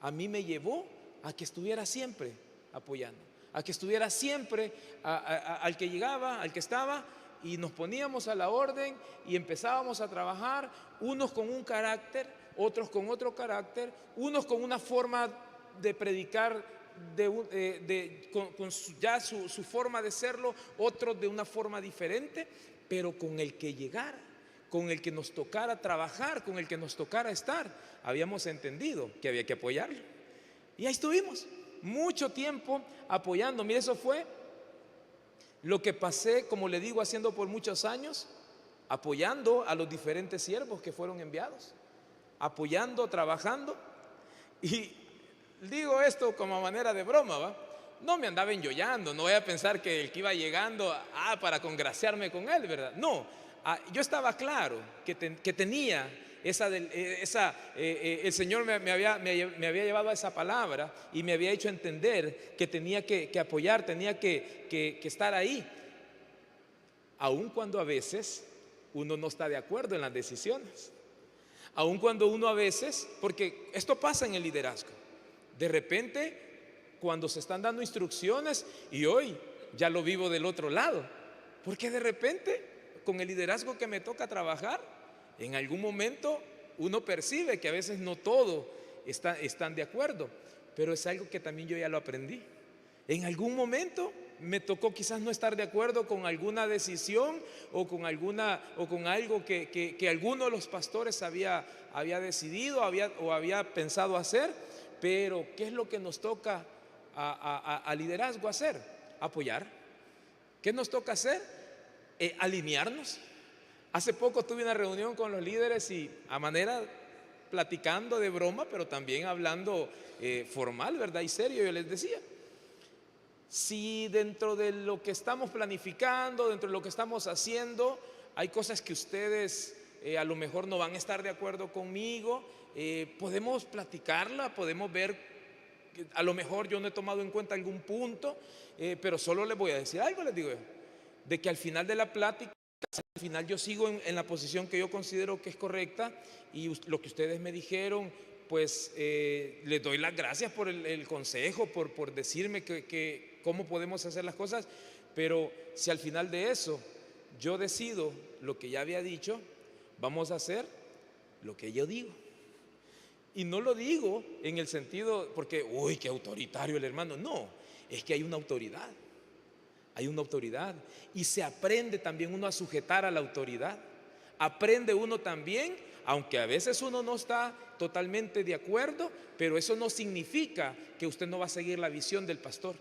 a mí me llevó a que estuviera siempre apoyando, a que estuviera siempre al que llegaba, al que estaba, y nos poníamos a la orden y empezábamos a trabajar, unos con un carácter, otros con otro carácter, unos con una forma de predicar, con su forma de serlo, otros de una forma diferente, pero con el que llegara, con el que nos tocara trabajar, con el que nos tocara estar, habíamos entendido que había que apoyarlo. Y ahí estuvimos mucho tiempo apoyando. Mire, eso fue lo que pasé, como le digo, haciendo por muchos años, apoyando a los diferentes siervos que fueron enviados, apoyando, trabajando. Y digo esto como manera de broma, ¿va? No me andaba enyollando, no voy a pensar que el que iba llegando para congraciarme con él, ¿verdad? No, yo estaba claro que tenía el Señor me había llevado a esa palabra y me había hecho entender que tenía que apoyar, tenía que estar ahí, aun cuando a veces uno no está de acuerdo en las decisiones, Aun cuando uno a veces, porque esto pasa en el liderazgo, de repente cuando se están dando instrucciones, y hoy ya lo vivo del otro lado, porque de repente con el liderazgo que me toca trabajar, en algún momento uno percibe que a veces no todo están de acuerdo, pero es algo que también yo ya lo aprendí. En algún momento me tocó quizás no estar de acuerdo con alguna decisión o con algo que alguno de los pastores había decidido o había pensado hacer, pero ¿qué es lo que nos toca a liderazgo hacer? Apoyar. ¿Qué nos toca hacer? Alinearnos. Hace poco tuve una reunión con los líderes y a manera platicando de broma, pero también hablando formal, ¿verdad? Y serio, yo les decía, si dentro de lo que estamos planificando, dentro de lo que estamos haciendo, hay cosas que ustedes a lo mejor no van a estar de acuerdo conmigo, podemos platicarla, podemos ver, a lo mejor yo no he tomado en cuenta algún punto, pero solo les voy a decir algo, les digo, de que al final de la plática, al final yo sigo en la posición que yo considero que es correcta, y lo que ustedes me dijeron, pues les doy las gracias por el consejo, por decirme cómo podemos hacer las cosas, pero si al final de eso yo decido lo que ya había dicho, vamos a hacer lo que yo digo. Y no lo digo en el sentido porque, uy, qué autoritario el hermano. No, es que hay una autoridad. Hay una autoridad. Y se aprende también uno a sujetar a la autoridad. Aprende uno también, aunque a veces uno no está totalmente de acuerdo, pero eso no significa que usted no va a seguir la visión del pastor.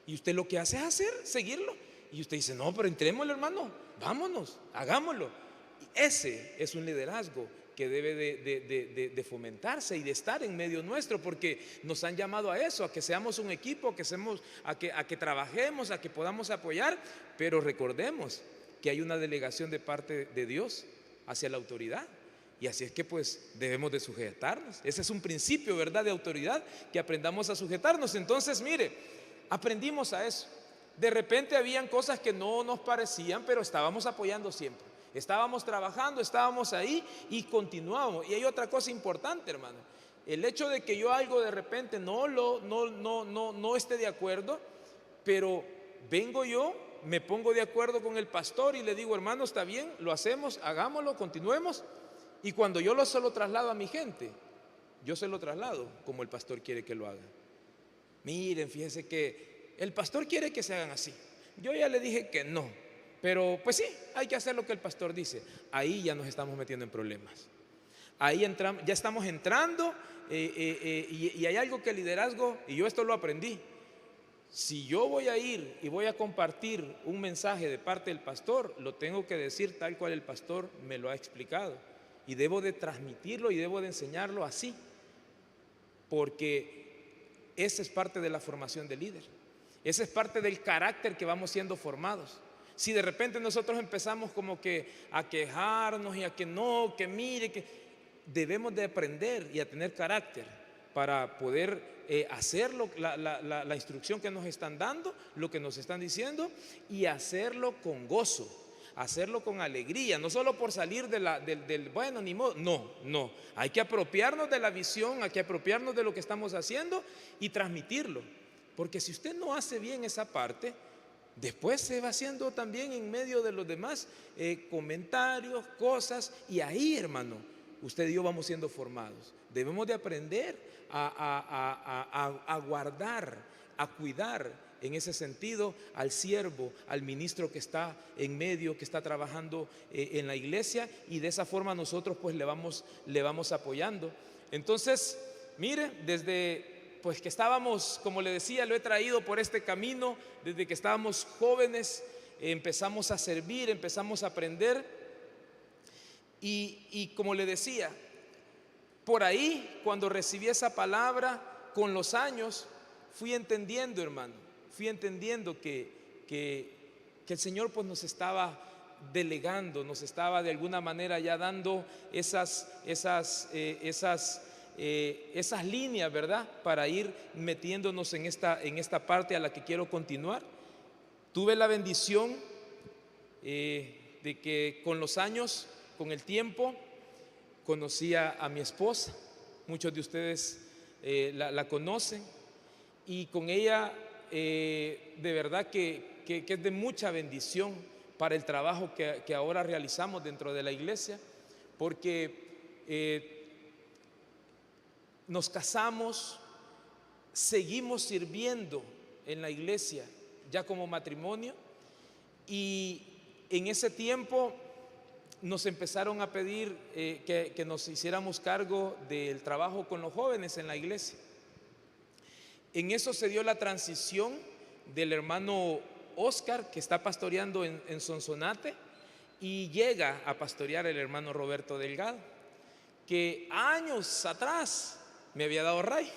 Y usted lo que hace es seguirlo. Y usted dice, no, pero entrémosle, hermano, vámonos, hagámoslo. Y ese es un liderazgo que debe de fomentarse y de estar en medio nuestro, porque nos han llamado a eso, a que seamos un equipo, a que trabajemos, a que podamos apoyar, pero recordemos que hay una delegación de parte de Dios hacia la autoridad, y así es que pues debemos de sujetarnos. Ese es un principio, ¿verdad?, de autoridad, que aprendamos a sujetarnos. Entonces, mire, aprendimos a eso. De repente habían cosas que no nos parecían, pero estábamos apoyando siempre. Estábamos trabajando, estábamos ahí y continuamos. Y hay otra cosa importante, hermano. El hecho de que yo algo de repente no esté de acuerdo, pero vengo yo, me pongo de acuerdo con el pastor y le digo, hermano, está bien, lo hacemos, hagámoslo, continuemos. Y cuando yo se lo traslado a mi gente, yo se lo traslado como el pastor quiere que lo haga. Miren, fíjense que el pastor quiere que se hagan así. Yo ya le dije que no, pero pues sí, hay que hacer lo que el pastor dice. Ahí ya nos estamos metiendo en problemas. Ahí entramos, ya estamos entrando y hay algo que el liderazgo, y yo esto lo aprendí. Si yo voy a ir y voy a compartir un mensaje de parte del pastor, lo tengo que decir tal cual el pastor me lo ha explicado. Y debo de transmitirlo y debo de enseñarlo así, porque esa es parte de la formación del líder. Esa es parte del carácter que vamos siendo formados. Si de repente nosotros empezamos como que a quejarnos y a que no, que mire, que debemos de aprender y a tener carácter para poder hacerlo, la instrucción que nos están dando, lo que nos están diciendo, y hacerlo con gozo, hacerlo con alegría, no solo por salir del bueno, ni modo, no, hay que apropiarnos de la visión, hay que apropiarnos de lo que estamos haciendo y transmitirlo, porque si usted no hace bien esa parte, después se va haciendo también en medio de los demás comentarios, cosas, y ahí, hermano, usted y yo vamos siendo formados. Debemos de aprender a guardar, a cuidar en ese sentido al siervo, al ministro que está en medio, que está trabajando en la iglesia, y de esa forma nosotros pues le vamos apoyando. Entonces, mire, desde pues que estábamos, como le decía, lo he traído por este camino, desde que estábamos jóvenes, empezamos a servir, empezamos a aprender, y como le decía, por ahí cuando recibí esa palabra, con los años fui entendiendo, hermano, fui entendiendo que el Señor pues nos estaba delegando, nos estaba de alguna manera ya dando esas líneas, ¿verdad?, para ir metiéndonos en esta parte a la que quiero continuar. Tuve la bendición de que con los años, con el tiempo, conocía a mi esposa, muchos de ustedes la conocen, y con ella de verdad que es de mucha bendición para el trabajo que ahora realizamos dentro de la iglesia, porque nos casamos, seguimos sirviendo en la iglesia ya como matrimonio, y en ese tiempo nos empezaron a pedir que nos hiciéramos cargo del trabajo con los jóvenes en la iglesia. En eso se dio la transición del hermano Oscar, que está pastoreando en Sonsonate, y llega a pastorear el hermano Roberto Delgado, que años atrás me había dado ray.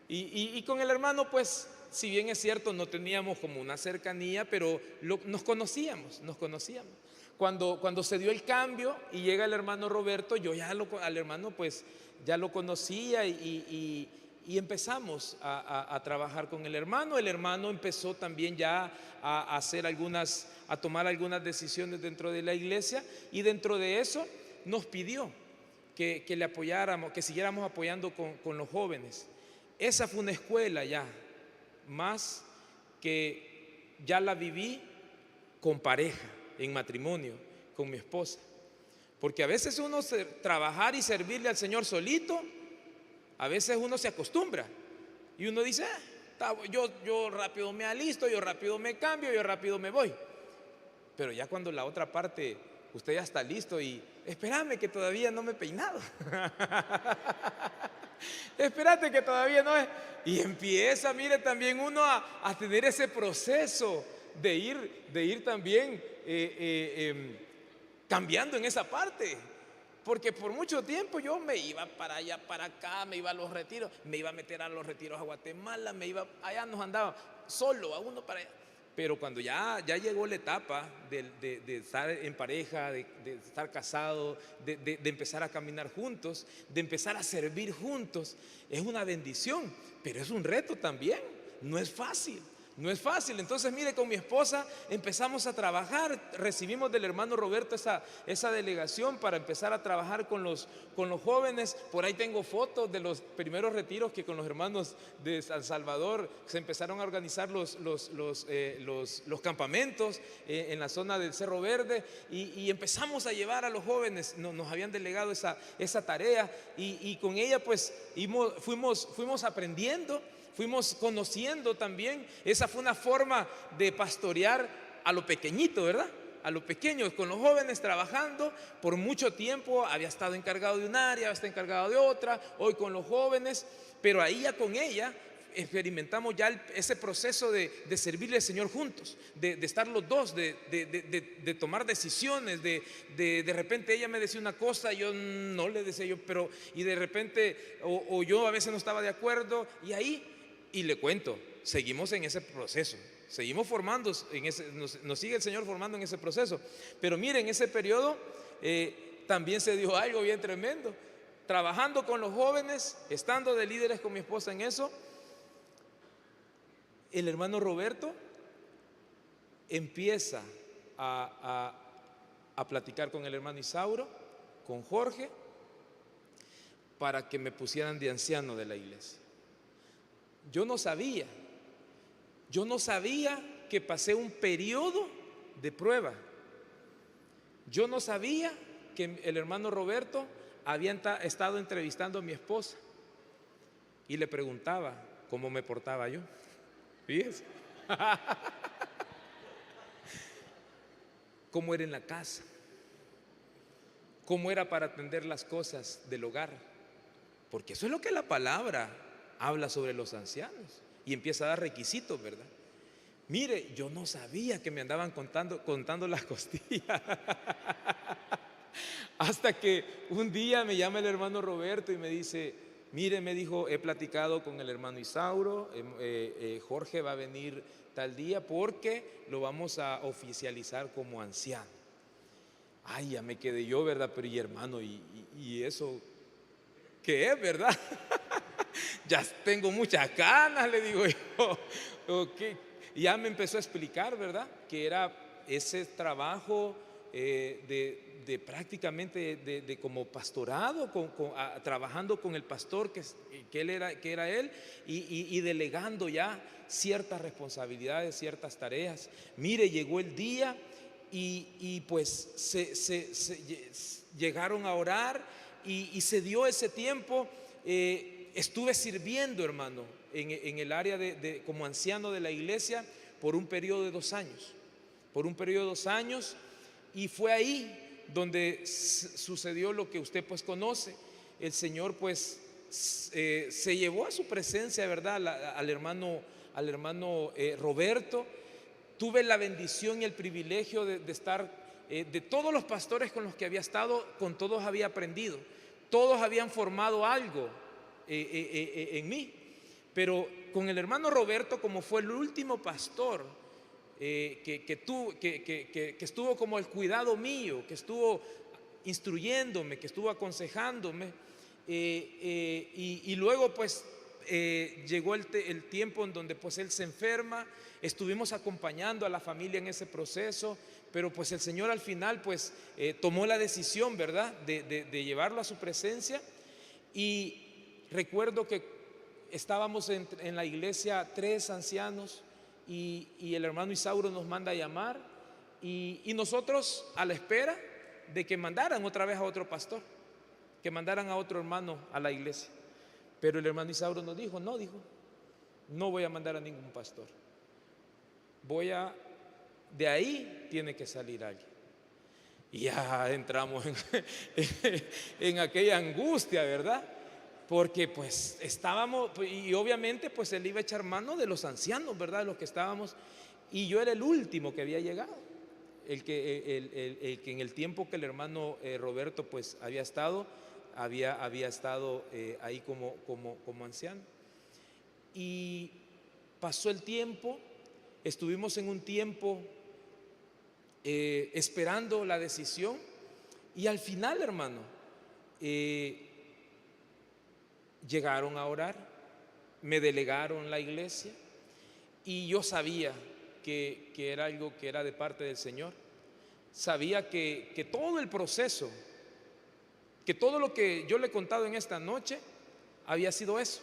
y con el hermano, pues, si bien es cierto, no teníamos como una cercanía, pero nos conocíamos. Cuando se dio el cambio y llega el hermano Roberto, yo ya al hermano pues ya lo conocía, y empezamos a trabajar con el hermano. El hermano empezó también ya a tomar algunas decisiones dentro de la iglesia, y dentro de eso nos pidió que le apoyáramos, que siguiéramos apoyando con los jóvenes. Esa fue una escuela ya, más que ya la viví con pareja, en matrimonio, con mi esposa. Porque a veces uno trabajar y servirle al Señor solito, a veces uno se acostumbra y uno dice, yo rápido me alisto, yo rápido me cambio, yo rápido me voy. Pero ya cuando la otra parte, usted ya está listo y espérame que todavía no me he peinado. Espérate que todavía no es. Y empieza, mire, también uno a tener ese proceso de ir también cambiando en esa parte. Porque por mucho tiempo yo me iba para allá, para acá, me iba a los retiros, me iba a meter a los retiros a Guatemala, allá nos andaba solo, a uno para allá. Pero cuando ya llegó la etapa de estar en pareja, de estar casado, de empezar a caminar juntos, de empezar a servir juntos, es una bendición, pero es un reto también. No es fácil. Entonces, mire, con mi esposa empezamos a trabajar. Recibimos del hermano Roberto esa delegación para empezar a trabajar con los jóvenes. Por ahí tengo fotos de los primeros retiros que con los hermanos de San Salvador se empezaron a organizar los campamentos en la zona del Cerro Verde, y empezamos a llevar a los jóvenes. Nos habían delegado esa tarea, y con ella pues fuimos aprendiendo. Fuimos conociendo también. Esa fue una forma de pastorear a lo pequeñito, ¿verdad? A lo pequeño, con los jóvenes trabajando. Por mucho tiempo había estado encargado de un área, había estado encargado de otra, hoy con los jóvenes. Pero ahí ya con ella experimentamos ya ese proceso de servirle al Señor juntos, de estar los dos, de tomar decisiones, de repente ella me decía una cosa, yo no le decía y de repente, o yo a veces no estaba de acuerdo, y le cuento, seguimos en ese proceso, seguimos formando, nos sigue el Señor formando en ese proceso. Pero miren, en ese periodo también se dio algo bien tremendo. Trabajando con los jóvenes, estando de líderes con mi esposa en eso, el hermano Roberto empieza a platicar con el hermano Isauro, con Jorge, para que me pusieran de anciano de la iglesia. Yo no sabía que pasé un periodo de prueba. Yo no sabía que el hermano Roberto había estado entrevistando a mi esposa y le preguntaba cómo me portaba yo. Fíjense. ¿Cómo era en la casa? ¿Cómo era para atender las cosas del hogar? Porque eso es lo que la palabra habla sobre los ancianos, y empieza a dar requisitos, ¿verdad? Mire, yo no sabía que me andaban contando las costillas. Hasta que un día me llama el hermano Roberto y me dice, mire, me dijo, he platicado con el hermano Isauro, Jorge va a venir tal día porque lo vamos a oficializar como anciano. Ay, ya me quedé yo, ¿verdad? Pero y hermano, ¿y eso qué es, verdad? Ya tengo muchas ganas, le digo yo. Okay. Y ya me empezó a explicar, ¿verdad? Que era ese trabajo de prácticamente de como pastorado, trabajando con el pastor que era él, y delegando ya ciertas responsabilidades, ciertas tareas. Mire, llegó el día y pues llegaron a orar y se dio ese tiempo. Estuve sirviendo, hermano, en el área como anciano de la iglesia por un periodo de 2 años. Por un periodo de 2 años, y fue ahí donde sucedió lo que usted pues conoce. El Señor pues se llevó a su presencia, ¿verdad?, al hermano Roberto. Tuve la bendición y el privilegio de estar, de todos los pastores con los que había estado, con todos había aprendido. Todos habían formado algo en mí, pero con el hermano Roberto, como fue el último pastor que estuvo como el cuidado mío, que estuvo instruyéndome, que estuvo aconsejándome, y luego pues llegó el tiempo en donde pues él se enferma. Estuvimos acompañando a la familia en ese proceso, pero pues el Señor al final pues tomó la decisión, ¿verdad?, de llevarlo a su presencia. Y recuerdo que estábamos en la iglesia 3 ancianos, y el hermano Isauro nos manda a llamar, y nosotros a la espera de que mandaran otra vez a otro pastor, que mandaran a otro hermano a la iglesia. Pero el hermano Isauro nos dijo, no voy a mandar a ningún pastor. De ahí tiene que salir alguien. Y ya entramos en aquella angustia, ¿verdad? Porque pues estábamos, y obviamente pues él iba a echar mano de los ancianos, ¿verdad?, los que estábamos, y yo era el último que había llegado, el que en el tiempo que el hermano Roberto pues había estado ahí como anciano. Y pasó el tiempo, estuvimos en un tiempo esperando la decisión, y al final, hermano, llegaron a orar, me delegaron la iglesia, y yo sabía que era algo que era de parte del Señor. Sabía que todo el proceso, que todo lo que yo le he contado en esta noche había sido eso,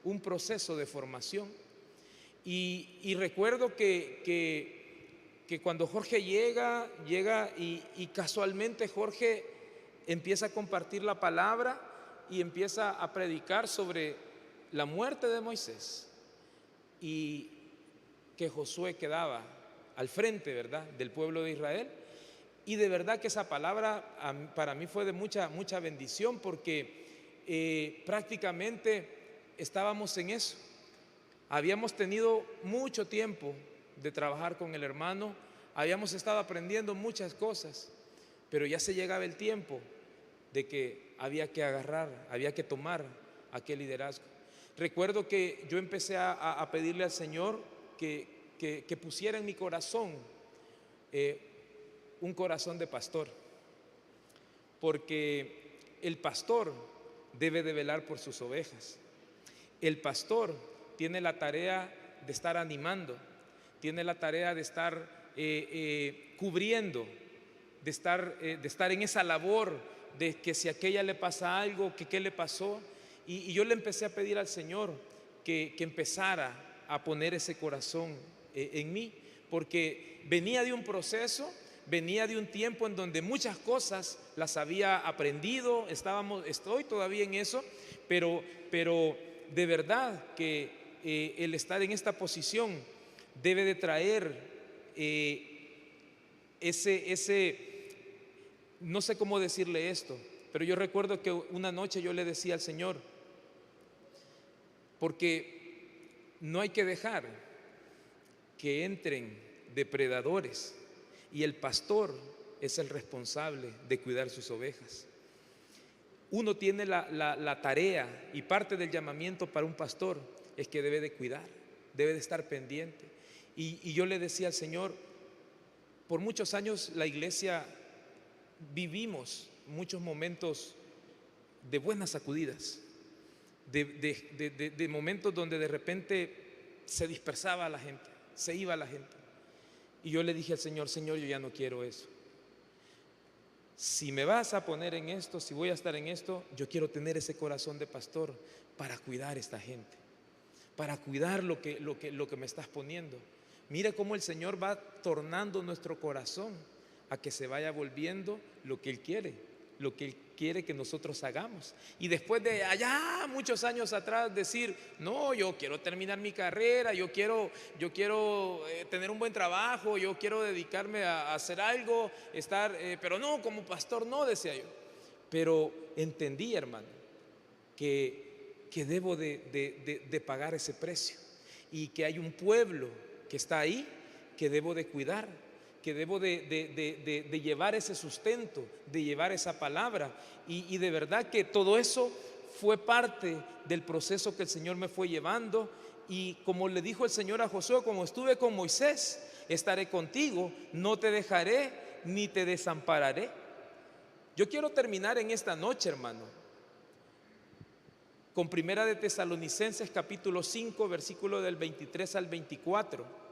un proceso de formación. Y recuerdo que cuando Jorge llega y casualmente Jorge empieza a compartir la palabra y empieza a predicar sobre la muerte de Moisés, y que Josué quedaba al frente, ¿verdad?, del pueblo de Israel. Y de verdad que esa palabra para mí fue de mucha bendición, porque prácticamente estábamos en eso. Habíamos tenido mucho tiempo de trabajar con el hermano, habíamos estado aprendiendo muchas cosas, pero ya se llegaba el tiempo de que había que tomar aquel liderazgo. Recuerdo que yo empecé a pedirle al Señor que pusiera en mi corazón un corazón de pastor, porque el pastor debe de velar por sus ovejas. El pastor tiene la tarea de estar animando, tiene la tarea de estar cubriendo, de estar en esa labor de que si a aquella le pasa algo, que qué le pasó. Y yo le empecé a pedir al Señor que empezara a poner ese corazón en mí, porque venía de un proceso, venía de un tiempo en donde muchas cosas las había aprendido, estoy todavía en eso, pero de verdad que el estar en esta posición debe de traer no sé cómo decirle esto, pero yo recuerdo que una noche yo le decía al Señor, porque no hay que dejar que entren depredadores, y el pastor es el responsable de cuidar sus ovejas. Uno tiene la tarea, y parte del llamamiento para un pastor es que debe de cuidar, debe de estar pendiente. Y yo le decía al Señor, por muchos años la iglesia vivimos muchos momentos de buenas sacudidas, de momentos donde de repente se dispersaba la gente, se iba la gente. Y yo le dije al Señor, yo ya no quiero eso. si me vas a poner en esto, si voy a estar en esto, yo quiero tener ese corazón de pastor para cuidar a esta gente, para cuidar lo que me estás poniendo. Mira cómo el Señor va tornando nuestro corazón a que se vaya volviendo lo que Él quiere, lo que Él quiere que nosotros hagamos. Y después de allá muchos años atrás decir, no, yo quiero terminar mi carrera, yo quiero tener un buen trabajo, yo quiero dedicarme a hacer algo, pero no, como pastor no, decía yo. Pero entendí, hermano, que debo de pagar ese precio, y que hay un pueblo que está ahí que debo de cuidar, que debo de llevar ese sustento, de llevar esa palabra. Y de verdad que todo eso fue parte del proceso que el Señor me fue llevando. Y como le dijo el Señor a Josué, como estuve con Moisés, estaré contigo, no te dejaré ni te desampararé. Yo quiero terminar en esta noche, hermano, con Primera de Tesalonicenses capítulo 5, versículo del 23 al 24.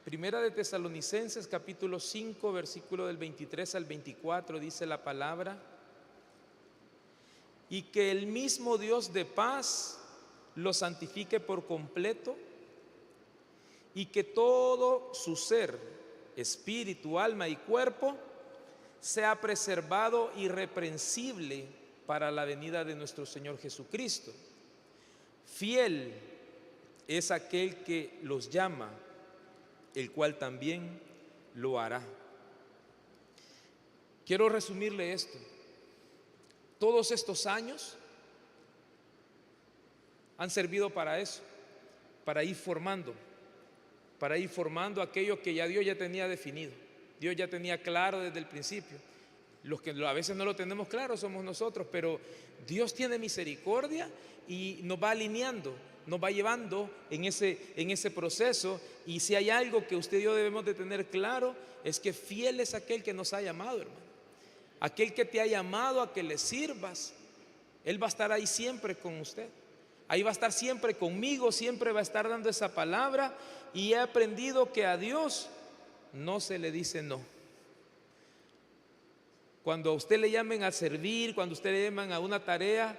Primera de Tesalonicenses capítulo 5, versículo del 23 al 24, dice la palabra: y que el mismo Dios de paz lo santifique por completo, y que todo su ser, espíritu, alma y cuerpo, sea preservado irreprensible para la venida de nuestro Señor Jesucristo. Fiel es aquel que los llama, el cual también lo hará. Quiero resumirle esto. Todos estos años han servido para eso, para ir formando aquello que ya Dios ya tenía definido. Dios ya tenía claro desde el principio. Los que a veces no lo tenemos claro somos nosotros, pero Dios tiene misericordia y nos va alineando, nos va llevando en ese proceso. Y si hay algo que usted y yo debemos de tener claro, es que fiel es aquel que nos ha llamado, hermano. Aquel que te ha llamado a que le sirvas, Él va a estar ahí siempre con usted. Ahí va a estar siempre conmigo, siempre va a estar dando esa palabra. Y he aprendido que a Dios no se le dice no. Cuando a usted le llamen a servir, cuando a usted le llamen a una tarea,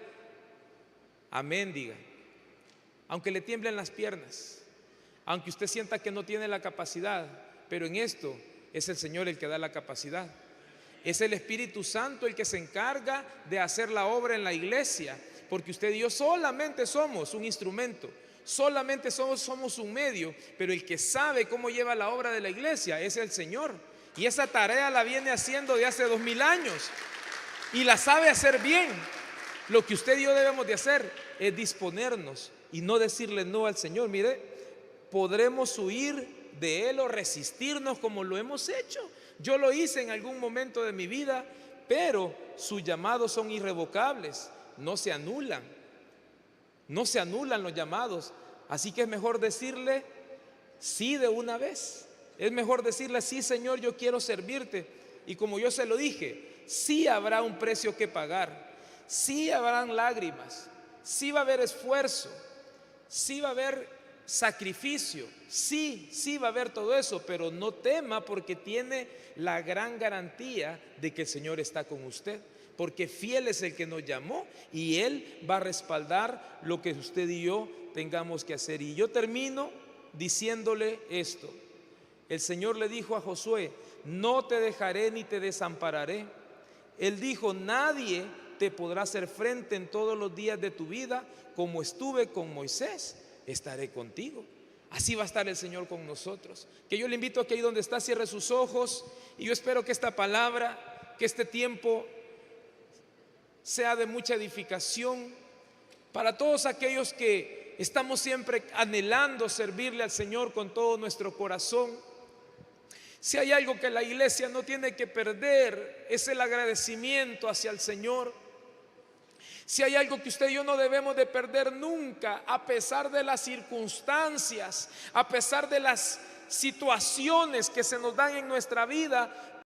amén, diga. Aunque le tiemblen las piernas, aunque usted sienta que no tiene la capacidad, pero en esto es el Señor el que da la capacidad. Es el Espíritu Santo el que se encarga de hacer la obra en la iglesia, porque usted y yo solamente somos un instrumento, solamente somos un medio, pero el que sabe cómo lleva la obra de la iglesia es el Señor. Y esa tarea la viene haciendo de hace 2000 años y la sabe hacer bien. Lo que usted y yo debemos de hacer es disponernos y no decirle no al Señor. Mire, podremos huir de Él o resistirnos como lo hemos hecho. Yo lo hice en algún momento de mi vida, pero sus llamados son irrevocables, no se anulan los llamados. Así que es mejor decirle sí de una vez. Es mejor decirle sí, Señor, yo quiero servirte. Y como yo se lo dije, sí habrá un precio que pagar, sí habrán lágrimas, sí va a haber esfuerzo, sí va a haber sacrificio, sí va a haber todo eso, pero no tema, porque tiene la gran garantía de que el Señor está con usted, porque fiel es el que nos llamó y Él va a respaldar lo que usted y yo tengamos que hacer. Y yo termino diciéndole esto. El Señor le dijo a Josué: no te dejaré ni te desampararé. Él dijo: nadie te podrá hacer frente en todos los días de tu vida. Como estuve con Moisés, estaré contigo. Así va a estar el Señor con nosotros. Que yo le invito a que ahí donde está cierre sus ojos, y yo espero que esta palabra, que este tiempo sea de mucha edificación para todos aquellos que estamos siempre anhelando servirle al Señor con todo nuestro corazón. Si hay algo que la iglesia no tiene que perder, es el agradecimiento hacia el Señor. Si hay algo que usted y yo no debemos de perder nunca, a pesar de las circunstancias, a pesar de las situaciones que se nos dan en nuestra vida,